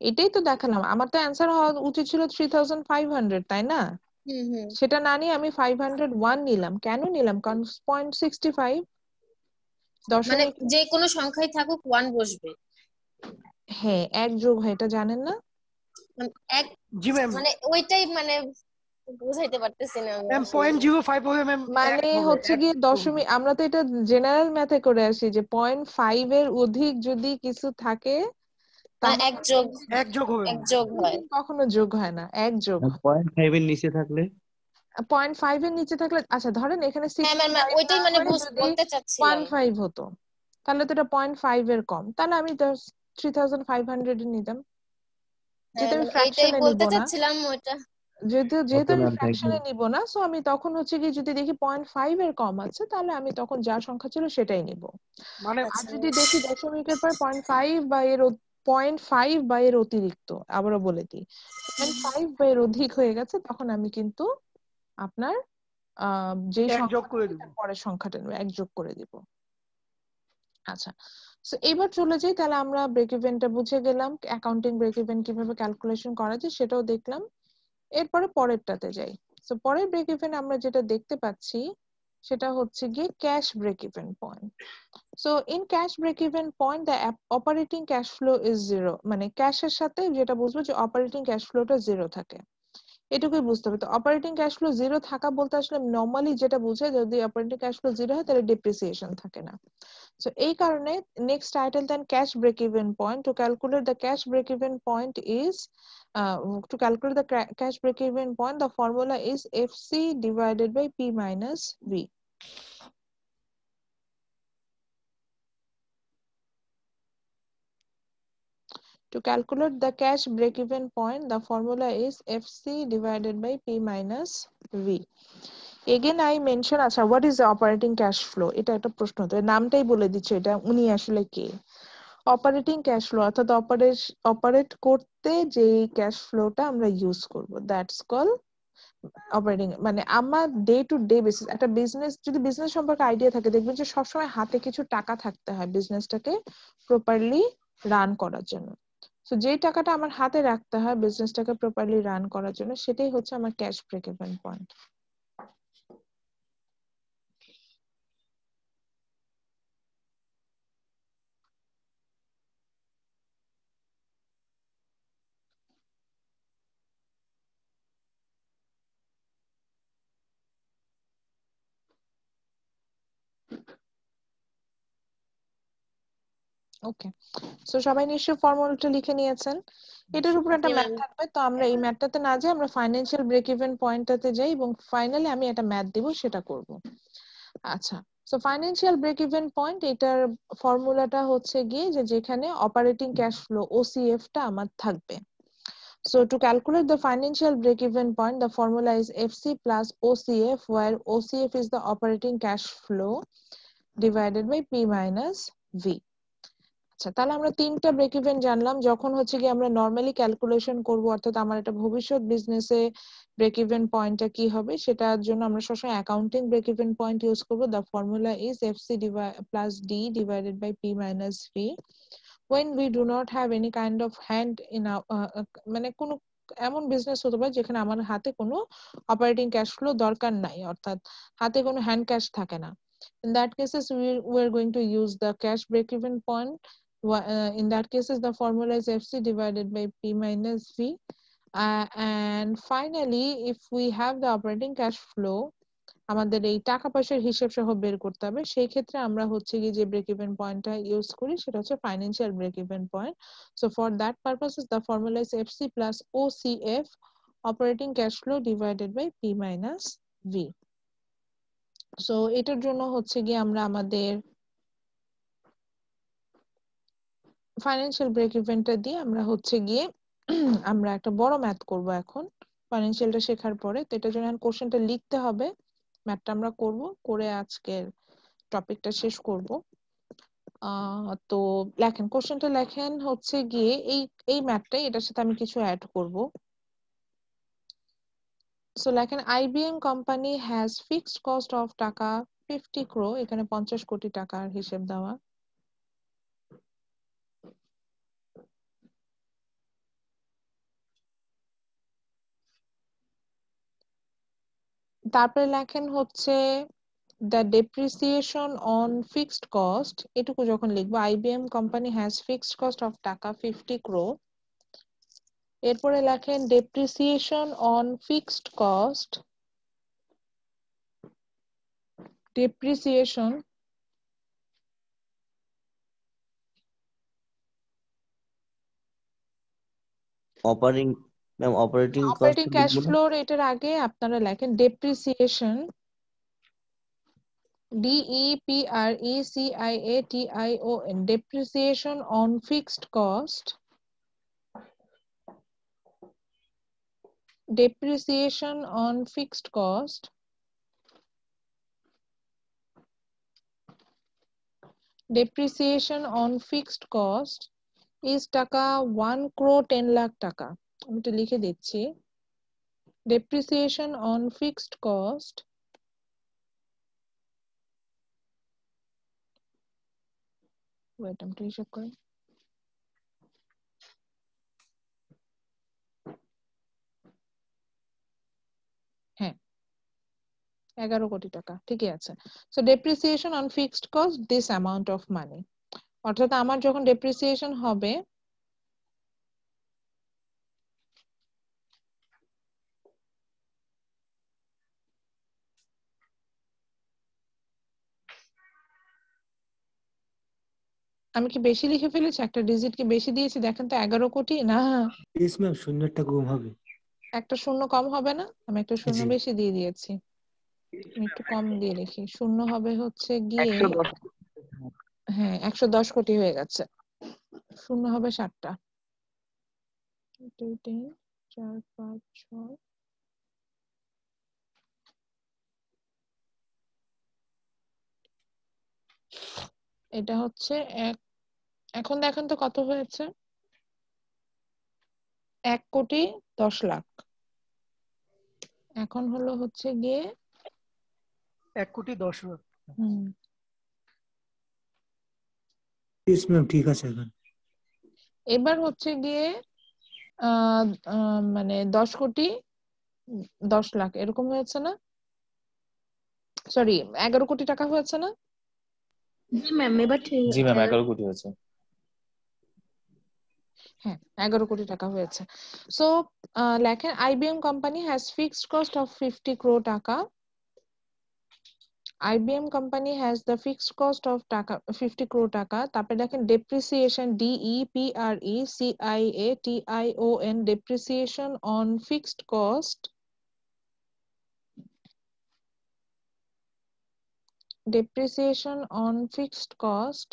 [SPEAKER 1] এটাই তো দেখালাম, আমার তো অ্যান্সার হওয়া উচিত ছিল 3500, তাই না?
[SPEAKER 6] হুম হুম।
[SPEAKER 1] সেটা না নিয়ে আমি 501 নিলাম। কেন নিলাম? কারণ 0.65
[SPEAKER 6] মানে
[SPEAKER 1] দশমিক,
[SPEAKER 6] যে কোনো সংখ্যাই থাকুক 1 বসবে।
[SPEAKER 1] হ্যাঁ, এক যোগ হয়, এটা জানেন না?
[SPEAKER 6] মানে এক,
[SPEAKER 2] জি ম্যাম।
[SPEAKER 6] মানে ওইটাই মানে বুঝাইতে পারতেছি না আমি
[SPEAKER 2] ম্যাম
[SPEAKER 6] আসলে।
[SPEAKER 2] 0.05 হবে ম্যাম,
[SPEAKER 1] মানে
[SPEAKER 2] এক হবে,
[SPEAKER 1] হচ্ছে
[SPEAKER 2] এক
[SPEAKER 1] গিয়ে
[SPEAKER 2] হবে।
[SPEAKER 1] দশমিক, আমরা তো এটা জেনারেল ম্যাথে করে আসি যে 0.5 এর অধিক যদি কিছু থাকে
[SPEAKER 6] মানে
[SPEAKER 1] তাহলে
[SPEAKER 6] এক যোগ,
[SPEAKER 2] এক যোগ হবে
[SPEAKER 6] এক
[SPEAKER 2] ম্যাম।
[SPEAKER 6] যোগ হয়।
[SPEAKER 1] কখনো যোগ হয় না, এক যোগ হয়।
[SPEAKER 5] 0.5 এর নিচে থাকলে
[SPEAKER 1] 0.5 এর নিচে থাকলে, আচ্ছা ধরেন এখানে
[SPEAKER 6] হ্যাঁ ম্যাম
[SPEAKER 1] 65 না
[SPEAKER 6] ওইটাই মানে
[SPEAKER 1] হয়ে যদি
[SPEAKER 6] বলতে চাচ্ছিলাম।
[SPEAKER 1] 0.5 হতো, তাহলে তো এটা 0.5 এর কম, তাহলে আমি 3500 এর নিতাম।
[SPEAKER 6] হ্যাঁ
[SPEAKER 1] যেহেতু আমি
[SPEAKER 6] মানে এইটাই
[SPEAKER 1] ফ্র্যাকশনে নিব
[SPEAKER 6] বলতে
[SPEAKER 1] না,
[SPEAKER 6] চাচ্ছিলাম ওইটা।
[SPEAKER 1] যেহেতু
[SPEAKER 5] ওকে
[SPEAKER 1] আমি
[SPEAKER 5] ম্যাম, থ্যাংক ইউ।
[SPEAKER 1] ফ্র্যাকশনে নিব না, সো আমি তখন হচ্ছে কি যদি দেখি 0.5 এর কম আছে, তাহলে আমি তখন যা সংখ্যা ছিল সেটাই নিব।
[SPEAKER 2] মানে
[SPEAKER 1] আর
[SPEAKER 6] আচ্ছা
[SPEAKER 1] যদি দেখি দশমিকের পর 0.5 বা এর 0.5 বা এর অতিরিক্ত, আবারও বলে দিই 0.5 বা এর অধিক হয়ে গেছে, তখন আমি কিন্তু আপনার যেই
[SPEAKER 2] এক যোগ
[SPEAKER 1] সংখ্যাটা
[SPEAKER 2] করে
[SPEAKER 1] হবে
[SPEAKER 2] দেবো।
[SPEAKER 1] তার পরের সংখ্যাটা নেব, এক যোগ করে দিব। আচ্ছা, সো এবার চলে যাই, তাহলে আমরা ব্রেক ইভেনটা বুঝে গেলাম, অ্যাকাউন্টিং ব্রেক ইভেন কিভাবে ক্যালকুলেশন করা যায় সেটাও দেখলাম। এরপরে পরেরটাতে যাই। সো পরের ব্রেক ইভেন আমরা যেটা দেখতে পাচ্ছি সেটা হচ্ছে গিয়ে cash break even point. So in cash break even point the operating cash flow is zero, মানে ক্যাশের সাথে যেটা বুঝবো যে অপারেটিং ক্যাশ ফ্লোটা জিরো থাকে, এটুকুই বুঝতে হবে। তো অপারেটিং ক্যাশ ফ্লো জিরো থাকা বলতে আসলে নর্মালি যেটা বোঝায়, যদি অপারেটিং ক্যাশ ফ্লো জিরো হয় তাহলে ডেপ্রিসিয়েশন থাকে না। So এই কারণে next title then cash break even point. To calculate the cash break even point is to calculate the cash break even point, the formula is FC divided by P minus V. To calculate the cash break even point, the formula is FC divided by P minus V. Again I mention, আচ্ছা, what is the operating cash flow? এটা একটা প্রশ্ন, তো নামটাই বলে দিচ্ছে এটা উনি আসলে কে। অপারেটিং ক্যাশ ফ্লো অর্থাৎ অপারেট করতে যে ক্যাশ ফ্লোটা আমরা ইউজ করব, দ্যাটস কল অপারেটিং। মানে আমার ডে টু ডে বেসিস একটা বিজনেস, যদি বিজনেস সম্পর্কে আইডিয়া থাকে, দেখবেন যে সবসময় হাতে কিছু টাকা থাকতে হয় বিজনেসটাকে প্রপারলি রান করার জন্য। তো যেই টাকাটা আমার হাতে রাখতে হয় বিজনেসটাকে প্রপারলি রান করার জন্য, সেটাই হচ্ছে আমার cash break even point. Okay, so সবাই নিশ্চয়ই ফর্মুলাটা লিখে নিয়েছেন। এটার উপর একটা
[SPEAKER 6] জি
[SPEAKER 1] ম্যাথ
[SPEAKER 6] ম্যাম।
[SPEAKER 1] থাকবে, তো আমরা এই ম্যাথটাতে না যাই, আমরা ফাইন্যান্সিয়াল ব্রেক ইভেন পয়েন্টটাতে যাই এবং ফাইনালি আমি একটা ম্যাথ দিব, সেটা করব। আচ্ছা, so financial break even point, এটার ফর্মুলাটা হচ্ছে গিয়ে যে যেখানে অপারেটিং ক্যাশ ফ্লো OCF টা আমার থাকবে। So to calculate the financial break-even point, the formula is FC plus OCF, where OCF is the operating cash flow divided by P minus V. আচ্ছা, তাহলে আমরা তিনটা ব্রেক ইভেন জানলাম। যখন হচ্ছে কি আমরা নর্মালি ক্যালকুলেশন করব, অর্থাৎ আমার একটা ভবিষ্যৎ বিজনেসে ব্রেক ইভেন পয়েন্টটা কি হবে, সেটার জন্য আমরা সবসময় accounting break even point use করব। The formula is FC plus D divided by P minus V when we do not have any kind of hand in মানে কোনো এমন বিজনেস হতে পারে যেখানে আমার হাতে কোনো অপারেটিং ক্যাশ ফ্লো দরকার নাই, অর্থাৎ হাতে কোনো হ্যান্ড ক্যাশ থাকে না। In that cases, we're going to use the cash break-even point. In that cases, the formula is FC divided by P minus V. And finally, if we have the operating cash flow, আমাদের এই টাকা পয়সার হিসাব সহ বের করতে হবে। সেই ক্ষেত্রে আমরা হচ্ছে কি যে ব্রেক ইভেন পয়েন্টটা ইউজ করি সেটা হচ্ছে financial break even point. So for that purposes the formula is FC plus OCF operating cash flow divided by P minus V. So এটার জন্য হচ্ছে গিয়ে আমরা আমাদের ফাইন্যান্সিয়াল ব্রেক ইভেনটা দিয়ে আমরা হচ্ছে গিয়ে আমরা একটা বড় ম্যাথ করব এখন ফাইন্যান্সিয়ালটা শেখার পরে। তো এটার জন্য কোশ্চেনটা লিখতে হবে, ম্যাথটা আমরা করব, করে আজকের টপিকটা শেষ করব। তো লেখেন, কোশ্চেনটা লেখেন হচ্ছে গিয়ে এই ম্যাথটাই, এটার সাথে আমি কিছু অ্যাড করব। সো লেখেন IBM company has fixed cost of টাকা 50 crore, এখানে 50 কোটি টাকার হিসেব দেওয়া। তারপরে লেখেন হচ্ছে the depreciation on fixed cost, এটুকু যখন লিখবো IBM company has fixed cost of টাকা 50 crore, এরপরে লেখেন depreciation on fixed cost, depreciation
[SPEAKER 5] operating cost
[SPEAKER 1] operating cash
[SPEAKER 5] লিখবো না?
[SPEAKER 1] flow এটার আগে আপনারা লেখেন depreciation, DEPRECIATION, depreciation on fixed cost, depreciation on fixed cost, depreciation on fixed cost is টাকা 1 crore 10 lakh টাকা। আমি এটা লিখে দিচ্ছি, depreciation on fixed cost wait আমি এটা হিসাব করি, হ্যাঁ 11 কোটি টাকা, ঠিকই আছে। So depreciation on fixed cost this amount of money, অর্থাৎ আমার যখন depreciation হবে আমি কি বেশি লিখে ফেলেছি, একটা ডিজিট কি বেশি দিয়েছি, দেখেন তো 11 কোটি না,
[SPEAKER 7] ইয়েস ম্যাম, শূন্যটা কম হবে।
[SPEAKER 1] একটা শূন্য কম হবে না, আমি একটা শূন্য
[SPEAKER 7] জি।
[SPEAKER 1] বেশি দিয়ে দিয়েছি, আমি একটু কম দিয়ে লিখি, শূন্য হবে হচ্ছে গিয়ে
[SPEAKER 2] 110।
[SPEAKER 1] হ্যাঁ 110 কোটি হয়ে গেছে, শূন্য হবে 7টা, 2 3 4 5 6, এটা হচ্ছে এক, এখন দেখেন তো কত হয়েছে, 1,10,00,000। এখন হলো হচ্ছে গিয়ে
[SPEAKER 2] 1,10,00,000।
[SPEAKER 7] ইয়েস ম্যাম, ঠিক আছে এখন।
[SPEAKER 1] এবার হচ্ছে গিয়ে মানে 10,10,00,000 এরকম হয়েছে না, সরি 11 কোটি টাকা হয়েছে না,
[SPEAKER 4] জি ম্যাম, এবার
[SPEAKER 8] জি ম্যাম 11 কোটি হয়েছে।
[SPEAKER 1] হ্যাঁ 11 কোটি টাকা হয়েছে। সো লেখেন IBM company has fixed cost of 50 crore টাকা, IBM company has the fixed cost of টাকা 50 crore টাকা, তারপরে দেখেন depreciation DEPRECIATION, depreciation on fixed cost, depreciation on fixed cost,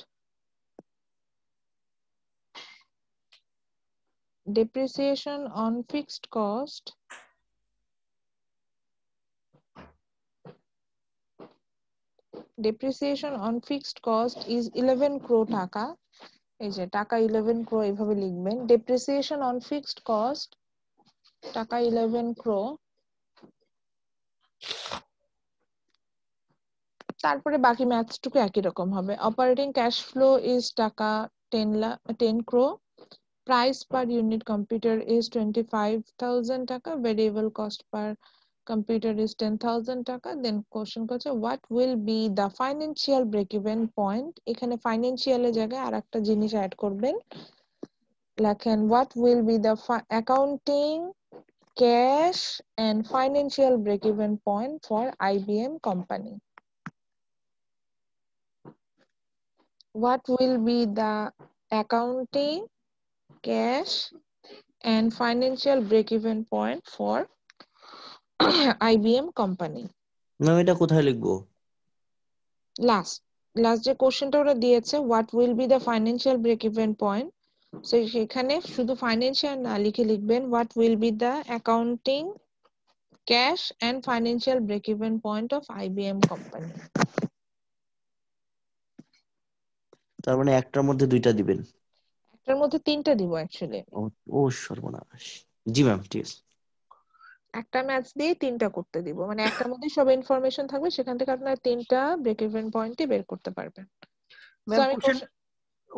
[SPEAKER 1] depreciation on fixed cost, depreciation on fixed cost is 11 crore টাকা, এই যে টাকা 11 crore এইভাবে লিখবেন। ডেপ্রিসিয়েশন অন ফিক্সড কস্ট টাকা 11 crore। তারপরে বাকি ম্যাথসটুকু একই রকম হবে। অপারেটিং ক্যাশ ফ্লো ইজ টাকা 10 crore। Price per unit computer is 25,000 টাকা। Variable cost per computer is 10,000 টাকা। Then question করছে what will be the financial break-even point? এখানে financial এর জায়গায় আরেকটা জিনিস অ্যাড করবেন। লেখেন what will be the accounting, cash and financial break-even point for IBM company? What will be the accounting, cash and financial break-even point for IBM company?
[SPEAKER 5] Ma'am এটা কোথায় লিখবো?
[SPEAKER 1] লাস্ট যে কোশ্চেনটা ওরা দিয়েছে what will be the financial break-even point, so সেখানে শুধু financial না লিখে লিখবেন what will be the accounting, cash and financial break-even point of IBM company.
[SPEAKER 5] তার মানে একটার মধ্যে দুইটা দিবেন?
[SPEAKER 1] একটার মধ্যে তিনটা দিব অ্যাকচুয়ালি।
[SPEAKER 5] ও সর্বনাশ। জি ম্যাম ঠিক আছে।
[SPEAKER 1] একটা ম্যাথস দিয়ে তিনটা করতে দিব, মানে একটার মধ্যে সব ইনফরমেশন থাকবে, সেখান থেকে আপনারা তিনটা ব্রেক ইভেন পয়েন্টই বের করতে পারবেন। So
[SPEAKER 2] ম্যাম
[SPEAKER 1] আমি
[SPEAKER 2] question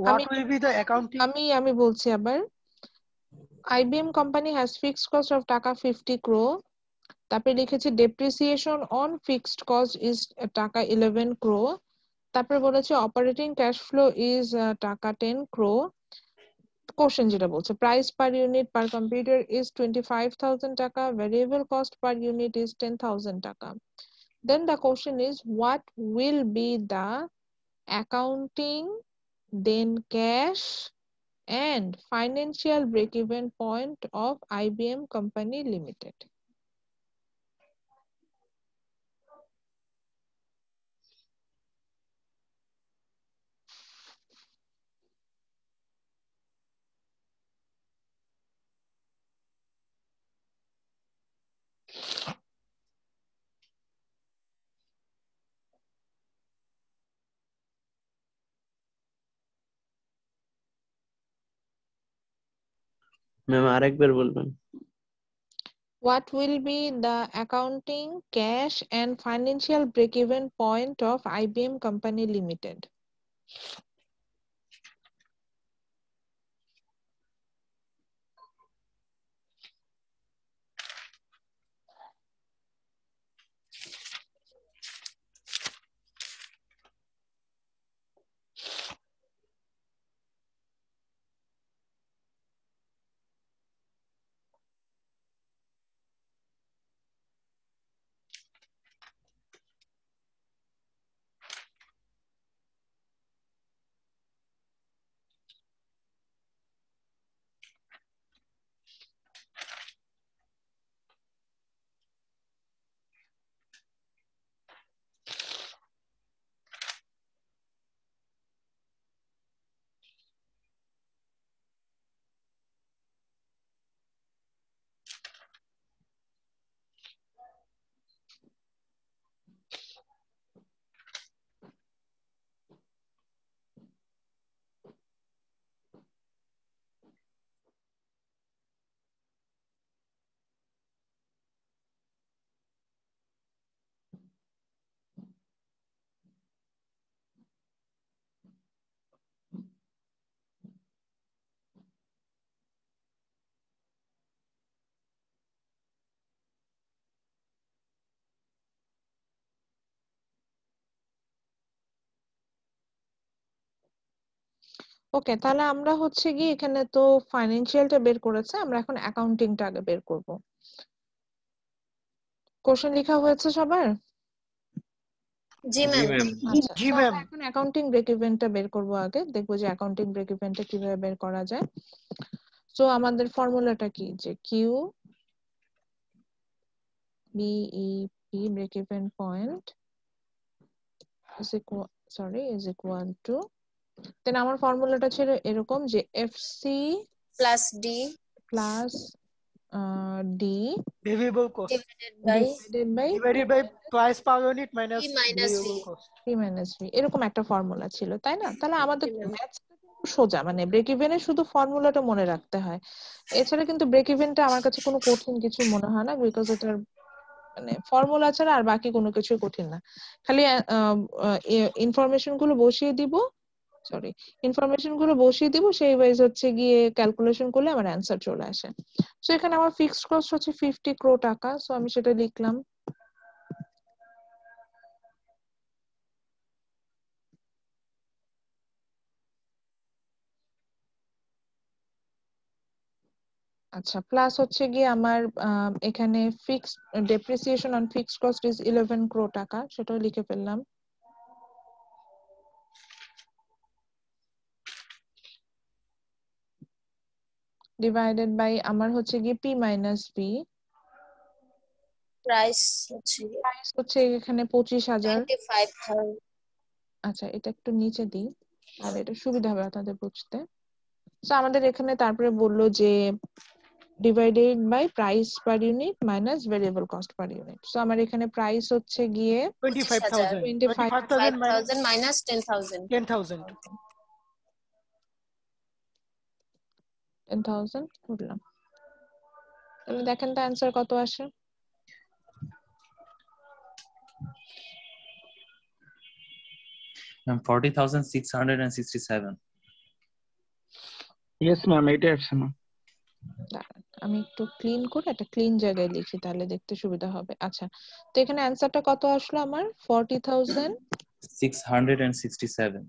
[SPEAKER 2] what will be the accounting?
[SPEAKER 1] আমি বলছি আবার, IBM company has fixed cost of টাকা 50 crore। তারপরে লিখেছি depreciation on fixed cost is টাকা 11 crore। তারপরে বলেছে অপারেটিং ক্যাশ ফ্লো ইজ টাকা 10 crore। কোশ্চেন যেটা বলছে price per unit per computer is 25,000 টাকা, variable cost per unit is 10,000 টাকা। Then the question is what will be the accounting, then cash and financial break-even point of IBM Company Limited?
[SPEAKER 5] Ma'am আরেকবার বলবেন?
[SPEAKER 1] What will be the accounting, cash and financial break-even point of IBM Company Limited? ওকে, তাহলে আমরা হচ্ছে কি এখানে তো ফাইনান্সিয়ালটা বের করেছে, আমরা এখন অ্যাকাউন্টিংটা আগে বের করব। কোশ্চেন লেখা হয়েছে সবার?
[SPEAKER 6] জি ম্যাম।
[SPEAKER 1] আচ্ছা,
[SPEAKER 2] জি
[SPEAKER 1] তো
[SPEAKER 2] ম্যাম।
[SPEAKER 1] আমরা এখন অ্যাকাউন্টিং ব্রেক ইভেনটা বের করব আগে, দেখবো যে অ্যাকাউন্টিং ব্রেক ইভেনটা কিভাবে বের করা যায়। সো আমাদের ফর্মুলাটা কি, যে Q BEP break even point is equal to, then আমার ফর্মুলাটা ছিল এরকম যে FC
[SPEAKER 6] plus D
[SPEAKER 1] plus D
[SPEAKER 2] Variable cost
[SPEAKER 1] divided by
[SPEAKER 2] price per unit minus
[SPEAKER 6] P minus V.
[SPEAKER 2] variable cost.
[SPEAKER 1] P minus V, এরকম একটা ফর্মুলা ছিল, তাই না? তাহলে আমাদের
[SPEAKER 6] জি, ma'am.
[SPEAKER 1] ম্যাথসটা কিন্তু সোজা, মানে ব্রেক ইভেনের শুধু ফর্মুলাটা মনে রাখতে হয়। এছাড়া কিন্তু ব্রেক ইভেনটা আমার কাছে কোনো কঠিন কিছু মনে হয় না, বিকজ এটার মানে ফর্মুলা ছাড়া আর বাকি কোনো কিছুই কঠিন না। খালি ইনফরমেশন গুলো বসিয়ে দিব, সেই ওয়াইজ হচ্ছে গিয়ে ক্যালকুলেশন করলে আমার অ্যান্সার চলে আসে। সো এখানে আমার ফিক্সড কস্ট হচ্ছে 50 crore টাকা, সো আমি সেটা লিখলাম। আচ্ছা, প্লাস হচ্ছে গিয়ে আমার এখানে fixed depreciation on fixed cost is 11 crore টাকা, সেটাও লিখে ফেললাম। ডিভাইডেড বাই আমার হচ্ছে গিয়ে পি মাইনাস ভি,
[SPEAKER 6] প্রাইস হচ্ছে
[SPEAKER 1] প্রাইস হচ্ছে এখানে 25,000।
[SPEAKER 6] 95,000।
[SPEAKER 1] আচ্ছা, এটা একটু নিচে দিই আর এটা সুবিধা হবে আপনাদের বুঝতে। তো আমাদের এখানে তারপরে বললো যে divided by price per unit minus variable cost per unit. So আমার এখানে প্রাইস হচ্ছে গিয়ে
[SPEAKER 2] 25,000
[SPEAKER 1] 25,000
[SPEAKER 2] 25,000
[SPEAKER 6] মাইনাস 10,000।
[SPEAKER 1] 10,000 করলাম। তাহলে দেখেন তো অ্যান্সার কত আসে।
[SPEAKER 8] ম্যাম 40,667।
[SPEAKER 9] ইয়েস ম্যাম, এটা আসছে না।
[SPEAKER 1] দাঁড়ান, আমি একটু ক্লিন করে একটা ক্লিন জায়গায় লিখি, তাহলে দেখতে সুবিধা হবে। আচ্ছা, তো এখানে অ্যান্সারটা কত আসলো আমার?
[SPEAKER 8] 40,667।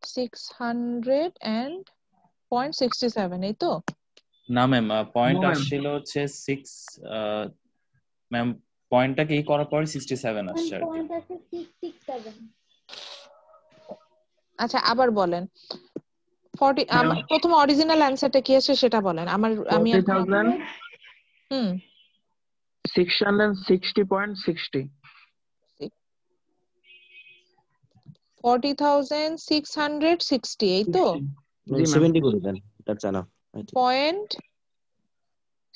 [SPEAKER 1] 600.67, এই তো?
[SPEAKER 8] না ম্যাম, পয়েন্ট
[SPEAKER 9] No, ma'am.
[SPEAKER 8] আসছিল হচ্ছে 6। ম্যাম পয়েন্টটাকে এই করার পরে 67 আসছে আর কি।
[SPEAKER 4] পয়েন্ট আছে 667।
[SPEAKER 1] আচ্ছা, আবার বলেন। 40 প্রথম অরিজিনাল অ্যান্সারটা কি আছে সেটা বলেন। আমি
[SPEAKER 9] 40,660.60।
[SPEAKER 1] 40,660, এই তো?
[SPEAKER 9] জি ম্যাম।
[SPEAKER 5] 70 করে দেন, দ্যাটস এনাফ।
[SPEAKER 1] পয়েন্ট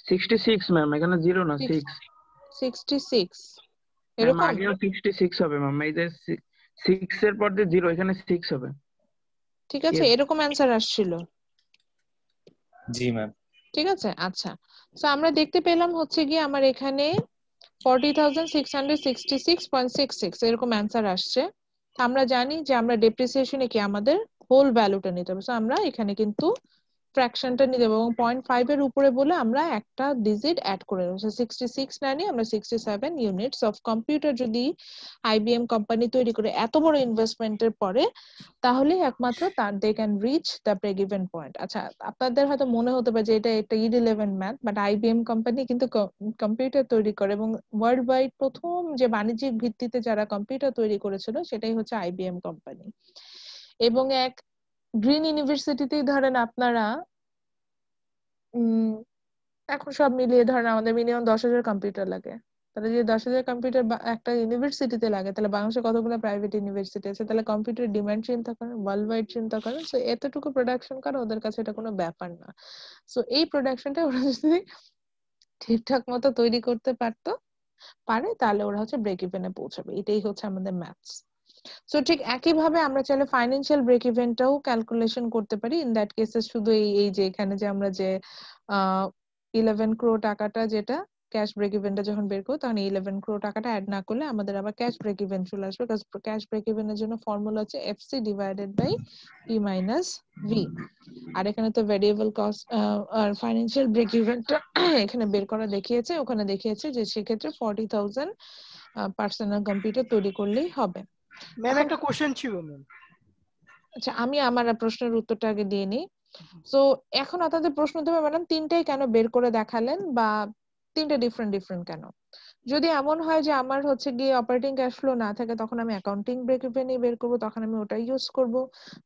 [SPEAKER 9] 66 ম্যাম, এখানে 0 না 6।
[SPEAKER 1] 66
[SPEAKER 9] ম্যাম
[SPEAKER 1] এরকম?
[SPEAKER 9] আগেও 66 হবে ম্যাম, এই যে 6 এর পর যে 0, এখানে 6 হবে।
[SPEAKER 1] ঠিক আছে,
[SPEAKER 9] Yes.
[SPEAKER 1] এরকম অ্যান্সার আসছিল।
[SPEAKER 8] জি ম্যাম।
[SPEAKER 1] ঠিক আছে, আচ্ছা। সো আমরা দেখতে পেলাম হচ্ছে গিয়ে আমার এখানে 40,666.66 এরকম অ্যান্সার আসছে। আমরা জানি যে আমরা ডেপ্রিসিয়েশনে কি আমাদের হোল ভ্যালুটা নিতে হবে। সো আমরা এখানে কিন্তু ফ্র্যাকশনটা নিতে হবে এবং 0.5 এর উপরে বলে আমরা একটা ডিজিট অ্যাড করে দেবো। 66 না নিয়ে আমরা 67 ইউনিটস অফ কম্পিউটার যদি আইবিএম কোম্পানি তৈরি করে এত বড় ইনভেস্টমেন্টের পরে, তাহলে একমাত্র তার they can reach the break even point. আচ্ছা, আপনাদের হয়তো মনে হতে পারে যে এটা একটা irrelevant math, but IBM company কিন্তু কম্পিউটার তৈরি করে এবং ওয়ার্ল্ড ওয়াইড প্রথম যে বাণিজ্যিক ভিত্তিতে যারা কম্পিউটার তৈরি করেছিল সেটাই হচ্ছে আইবিএম কোম্পানি। এবং এক গ্রিন ইউনিভার্সিটিতেই ধরেন আপনারা এখন সব মিলিয়ে ধরেন আমাদের মিনিমাম 10,000 কম্পিউটার লাগে। তাহলে যদি 10,000 কম্পিউটার একটা ইউনিভার্সিটিতে লাগে, তাহলে বাংলাদেশে কতগুলো প্রাইভেট ইউনিভার্সিটি আছে? তাহলে কম্পিউটার ডিমান্ড চিন্তা করেন, ওয়ার্ল্ড ওয়াইড চিন্তা করেন। সো এতটুকু প্রোডাকশন করা ওদের কাছে এটা কোনো ব্যাপার না। সো এই প্রোডাকশনটা ওরা যদি ঠিকঠাক মতো তৈরি করতে পারে, তাহলে ওরা হচ্ছে ব্রেক ইভেনে পৌঁছাবে। এটাই হচ্ছে আমাদের ম্যাথস। সো ঠিক একইভাবে আমরা চাইলে ফাইন্যান্সিয়াল ব্রেক ইভেনটাও ক্যালকুলেশন করতে পারি। ইন দ্যাট কেসে শুধু এই যে এখানে যে আমরা যে 11 crore টাকাটা যেটা ক্যাশ ব্রেক ইভেনটা যখন বের করবো, তখন 11 crore টাকাটা অ্যাড না করলে আমাদের আবার ক্যাশ ব্রেক ইভেন চলে আসবে। ক্যাশ ব্রেক ইভেনের জন্য ফর্মুলা হচ্ছে FC divided by P minus V. আর এখানে তো ভেরিয়েবল কস্ট আর ফাইন্যান্সিয়াল ব্রেক ইভেনটা এখানে বের করা দেখিয়েছে, ওখানে দেখিয়েছে যে সেক্ষেত্রে 40,000 পার্সোনাল কম্পিউটার তৈরি করলেই হবে।
[SPEAKER 2] ম্যাম একটা কোশ্চেন ছিল ম্যাম।
[SPEAKER 1] আচ্ছা, আমি আমার প্রশ্নের উত্তরটা আগে দিয়ে নিই। সো এখন আপনাদের প্রশ্ন দেবে, ম্যাডাম তিনটাই কেন বের করে দেখালেন, বা তিনটা ডিফারেন্ট কেন? যদি এমন হয় যে আমার হচ্ছে গিয়ে অপারেটিং ক্যাশ ফ্লো না থাকে, তখন আমি অ্যাকাউন্টিং ব্রেক ইভেনই বের করবো, তখন আমি ওটাই ইউজ করব।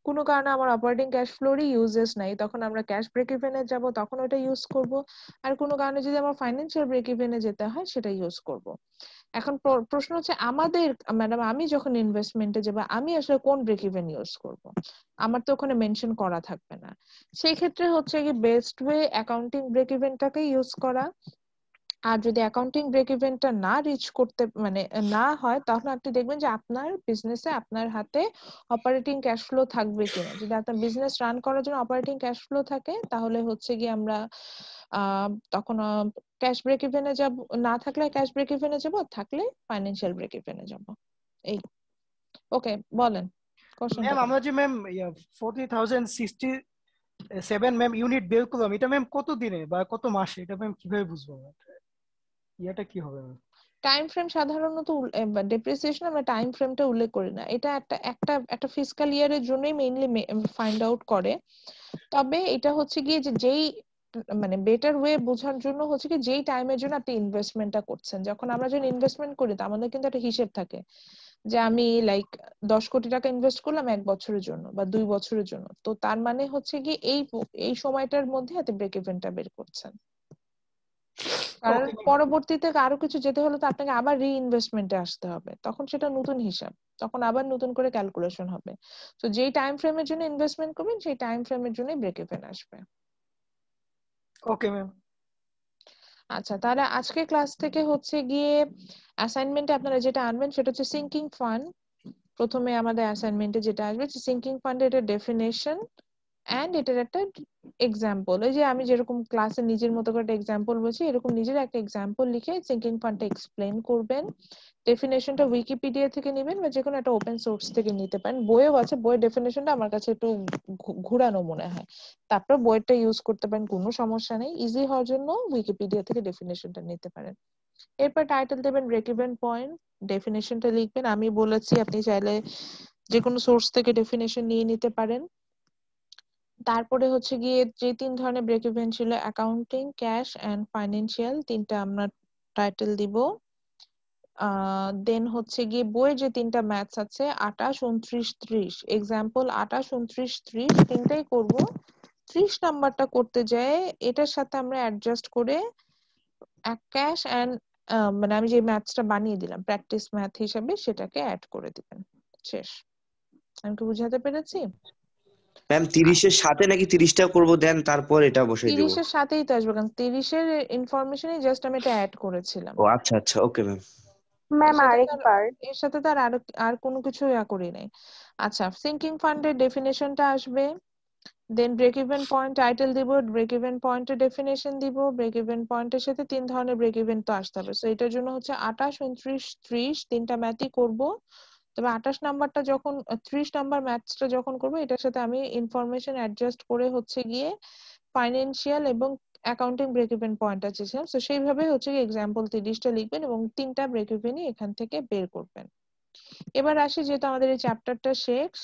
[SPEAKER 1] কোনো কারণে আমার অপারেটিং ক্যাশ ফ্লোরই ইউজেস নাই, তখন আমরা ক্যাশ ব্রেক ইভেনে যাব, তখন ওটা ইউজ করব। আর কোনো কারণে যদি আমার ফাইন্যান্সিয়াল ব্রেক ইভেনে যেতে হয়, সেটা ইউজ করব। এখন প্রশ্ন হচ্ছে আমাদের, ম্যাডাম আমি যখন ইনভেস্টমেন্টে যাব, আমি আসলে কোন ব্রেক ইভেন ইউজ করব? আমার তো ওখানে মেনশন করা থাকবে না। সেই ক্ষেত্রে হচ্ছে কি বেস্ট ওয়ে অ্যাকাউন্টিং ব্রেক ইভেনটাকে ইউজ করা। আর যদি অ্যাকাউন্টিং ব্রেক ইভেনটা না রিচ করতে মানে না হয়, তাহলে আপনি দেখবেন যে আপনার বিজনেসে আপনার হাতে অপারেটিং ক্যাশ ফ্লো থাকবে কিনা। যদি আপনার বিজনেস রান করার জন্য অপারেটিং ক্যাশ ফ্লো থাকে, তাহলে হচ্ছে গিয়ে আমরা তখন ক্যাশ ব্রেক ইভেনে যাব, না থাকলে ক্যাশ ব্রেক ইভেনে যাব, থাকলে ফাইন্যান্সিয়াল ব্রেক ইভেনে যাব। এই ওকে, বলেন কোশ্চেনটা
[SPEAKER 2] ম্যাম আমরা যে ম্যাম 40,067 ম্যাম ইউনিট বের করলাম, এটা ম্যাম কত দিনে বা কত মাসে, এটা ম্যাম কিভাবে বুঝবো? এটা কি হবে ম্যাম?
[SPEAKER 1] টাইম ফ্রেম সাধারণত ডেপ্রিসিয়েশন আমরা টাইম ফ্রেমটা উল্লেখ করি না, এটা একটা ফিসকাল ইয়ারের জন্যই মেইনলি ফাইন্ড আউট করে। তবে এটা হচ্ছে গিয়ে যে যেই মানে বেটার ওয়ে বোঝার জন্য হচ্ছে কি যেই টাইমের জন্য আপনি ইনভেস্টমেন্টটা করছেন। যখন আমরা যখন ইনভেস্টমেন্ট করি, তো আমাদের কিন্তু একটা হিসেব থাকে যে আমি লাইক 10 কোটি টাকা ইনভেস্ট করলাম 1 বছরের জন্য বা 2 বছরের জন্য, তো তার মানে হচ্ছে কি এই সময়টার মধ্যে আপনি ব্রেক ইভেনটা বের করছেন। কারণ পরবর্তীতে আরো কিছু যেতে হলে তো আপনাকে আবার রিইনভেস্টমেন্টে আসতে হবে, তখন সেটা নতুন হিসাব, তখন আবার নতুন করে ক্যালকুলেশন হবে। তো যেই টাইম ফ্রেমের জন্য ইনভেস্টমেন্ট করবেন সেই টাইম ফ্রেমের জন্যই ব্রেক ইভেন আসবে।
[SPEAKER 2] Okay ma'am.
[SPEAKER 1] আচ্ছা, তাহলে আজকে ক্লাস থেকে হচ্ছে গিয়ে অ্যাসাইনমেন্টে আপনারা যেটা আনবেন সেটা হচ্ছে সিঙ্কিং ফান্ড। প্রথমে আমাদের অ্যাসাইনমেন্টে যেটা আসবে সিঙ্কিং ফান্ডের একটা ডেফিনেশন এন্ড এটার একটা এক্সাম্পল। ওই যে আমি যেরকম ক্লাসে নিজের মতো করে একটা এক্সাম্পল বলছি, এরকম নিজের একটা এক্সাম্পল লিখে সিঙ্কিং ফান্ডটা এক্সপ্লেন করবেন। ডেফিনেশনটা উইকিপিডিয়া থেকে নেবেন বা যেকোনো একটা ওপেন সোর্স থেকে নিতে পারেন। বইয়েও আছে, বইয়ের ডেফিনেশনটা আমার কাছে একটু ঘুরানো মনে হয়, তারপর বইটা ইউজ করতে পারেন, কোনো সমস্যা নেই। ইজি হওয়ার জন্য উইকিপিডিয়া থেকে ডেফিনেশনটা নিতে পারেন। এরপর টাইটেল দেবেন ব্রেক ইভেন পয়েন্ট, ডেফিনেশনটা লিখবেন। আমি বলেছি আপনি চাইলে যে কোনো সোর্স থেকে ডেফিনেশন নিয়ে নিতে পারেন। তারপরে হচ্ছে গিয়ে যে 3 ধরনের ব্রেক ইভেন ছিল, অ্যাকাউন্টিং, ক্যাশ এন্ড ফাইন্যান্সিয়াল, তিনটা আমরা টাইটেল দিব। দেন হচ্ছে গিয়ে বইয়ের যে 3টা ম্যাথস আছে 28, 29, 30, এক্সাম্পল 28, 29, 30 তিনটাই করব। 30 নাম্বারটা করতে যায় এটার সাথে আমরা অ্যাডজাস্ট করে ক্যাশ এন্ড মানে আমি যে ম্যাথসটা বানিয়ে দিলাম প্র্যাকটিস ম্যাথ হিসেবে সেটাকে অ্যাড করে দিবেন। শেষ। আমি কি বুঝাতে পেরেছি?
[SPEAKER 5] ম্যাম 30-এর সাথে নাকি 30টা করব দেন তারপর এটা বসাই দেব?
[SPEAKER 1] 30-এর সাথেই তো আসবে, কারণ 30-এর ইনফরমেশনই জাস্ট আমি এটা অ্যাড করেছিলাম।
[SPEAKER 5] ও আচ্ছা আচ্ছা, ওকে ম্যাম।
[SPEAKER 10] ম্যাম আরেকবার
[SPEAKER 1] এর সাথে তার আর কোনো কিছু করি নাই। আচ্ছা, সিঙ্কিং ফান্ডের ডেফিনেশনটা আসবে, দেন ব্রেক ইভেন পয়েন্ট টাইটেল দিব, ব্রেক ইভেন পয়েন্টের ডেফিনেশন দিব। ব্রেক ইভেন পয়েন্টের সাথে 3 ধরনের ব্রেক ইভেন তো আসতে হবে, সো এটার জন্য হচ্ছে 28, 29, 30 তিনটা ম্যাথই করব। তবে 28 নাম্বারটা যখন 30 নাম্বার ম্যাথসটা যখন করব, এটার সাথে আমি ইনফরমেশন অ্যাডজাস্ট করে হচ্ছে গিয়ে ফাইন্যান্সিয়াল এবং অ্যাকাউন্টিং ব্রেক ইভেন পয়েন্ট আছে, সো সেইভাবে হচ্ছে এক্সাম্পল 30টা লিখবেন এবং 3টা ব্রেক ইভেনই এখান থেকে বের করবেন। এবার আসি, যেহেতু আমাদের এই চ্যাপ্টারটা শেষ,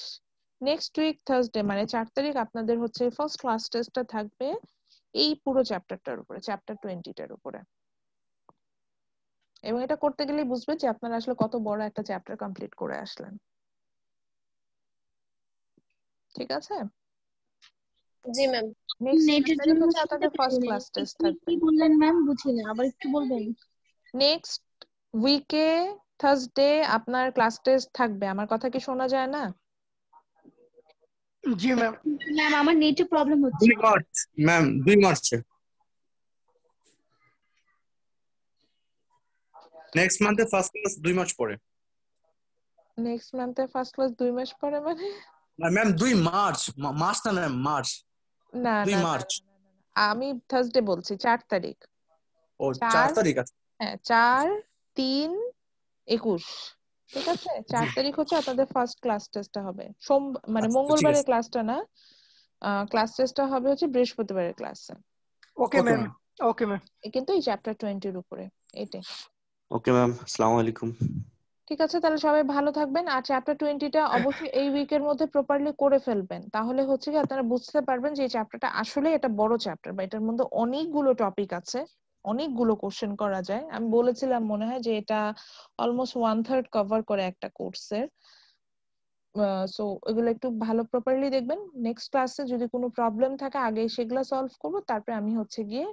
[SPEAKER 1] নেক্সট উইক থার্সডে মানে 4 তারিখ আপনাদের হচ্ছে ফার্স্ট ক্লাস টেস্টটা থাকবে এই পুরো চ্যাপ্টারটার উপরে, চ্যাপ্টার 20টার উপরে। এবং এটা করতে গেলেই বুঝবে যে আপনারা আসলে কত বড় একটা চ্যাপ্টার কমপ্লিট করে আসলেন। ঠিক আছে?
[SPEAKER 6] জি ম্যাম।
[SPEAKER 4] নেটের জন্য
[SPEAKER 1] আপনাদের ফার্স্ট ক্লাস টেস্ট থাকবে।
[SPEAKER 4] কি বললেন ম্যাম? বুঝিনি, আবার একটু বলবেন?
[SPEAKER 1] নেক্সট উইকে থার্সডে আপনার ক্লাস টেস্ট থাকবে। আমার কথা কি শোনা যায় না?
[SPEAKER 2] জি ম্যাম।
[SPEAKER 4] ম্যাম আমার নেটে প্রবলেম হচ্ছে।
[SPEAKER 11] 2 মার্চ ম্যাম, 2 মার্চে নেক্সট মান্থে ফার্স্ট ক্লাস 2 মার্চ পরে।
[SPEAKER 1] নেক্সট মান্থে ফার্স্ট ক্লাস 2 মাস পরে মানে?
[SPEAKER 11] ম্যাম 2 মার্চ, মার্চ না ম্যাম, মার্চ।
[SPEAKER 1] না
[SPEAKER 11] 2
[SPEAKER 1] না
[SPEAKER 11] মার্চ।
[SPEAKER 1] আমি থার্সডে বলছি, 4 তারিখ।
[SPEAKER 11] ও 4 তারিখ আছে।
[SPEAKER 1] হ্যাঁ 4, 3, 21। ঠিক আছে, 4 তারিখ হচ্ছে আপনাদের ফার্স্ট ক্লাস টেস্টটা হবে। মানে
[SPEAKER 11] আচ্ছা, ঠিক
[SPEAKER 1] মঙ্গলবারের
[SPEAKER 11] আছে।
[SPEAKER 1] ক্লাসটা না, ক্লাস টেস্টটা হবে হচ্ছে বৃহস্পতিবারের ক্লাসে।
[SPEAKER 2] Okay ma'am. Okay ma'am.
[SPEAKER 1] কিন্তু এই চ্যাপ্টার 20 এর উপরে এটাই।
[SPEAKER 5] ওকে ম্যাম, আসসালামু আলাইকুম।
[SPEAKER 1] ঠিক আছে, তাহলে সবাই ভালো থাকবেন। আর চ্যাপ্টার 20টা অবশ্যই এই উইকের মধ্যে প্রপারলি করে ফেলবেন, তাহলে হচ্ছে কি আপনারা বুঝতে পারবেন যে এই চ্যাপ্টারটা আসলে এটা বড় চ্যাপ্টার বা এটার মধ্যে অনেকগুলো টপিক আছে, অনেকগুলো কোশ্চেন করা যায়। আমি বলেছিলাম মনে হয় যে এটা অলমোস্ট 1/3 কভার করে একটা কোর্সের। সো এগুলো একটু ভালো প্রপারলি দেখবেন। নেক্সট ক্লাসে যদি কোনো প্রবলেম থাকে আগে সেগুলো সলভ করব, তারপরে আমি হচ্ছে গিয়ে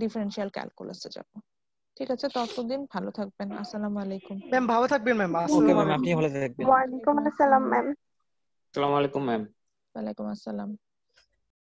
[SPEAKER 1] ডিফারেনশিয়াল ক্যালকুলাসে যাব। ঠিক আছে, ততদিন ভালো থাকবেন। আসসালামু আলাইকুম।
[SPEAKER 2] ম্যাম ভালো থাকবেন ম্যাম।
[SPEAKER 12] ওকে ম্যাম, আপনি ভালো থাকবেন।
[SPEAKER 10] ওয়ালাইকুম আসসালাম ম্যাম।
[SPEAKER 12] আসসালামু আলাইকুম ম্যাম।
[SPEAKER 1] ওয়ালাইকুম আসসালাম।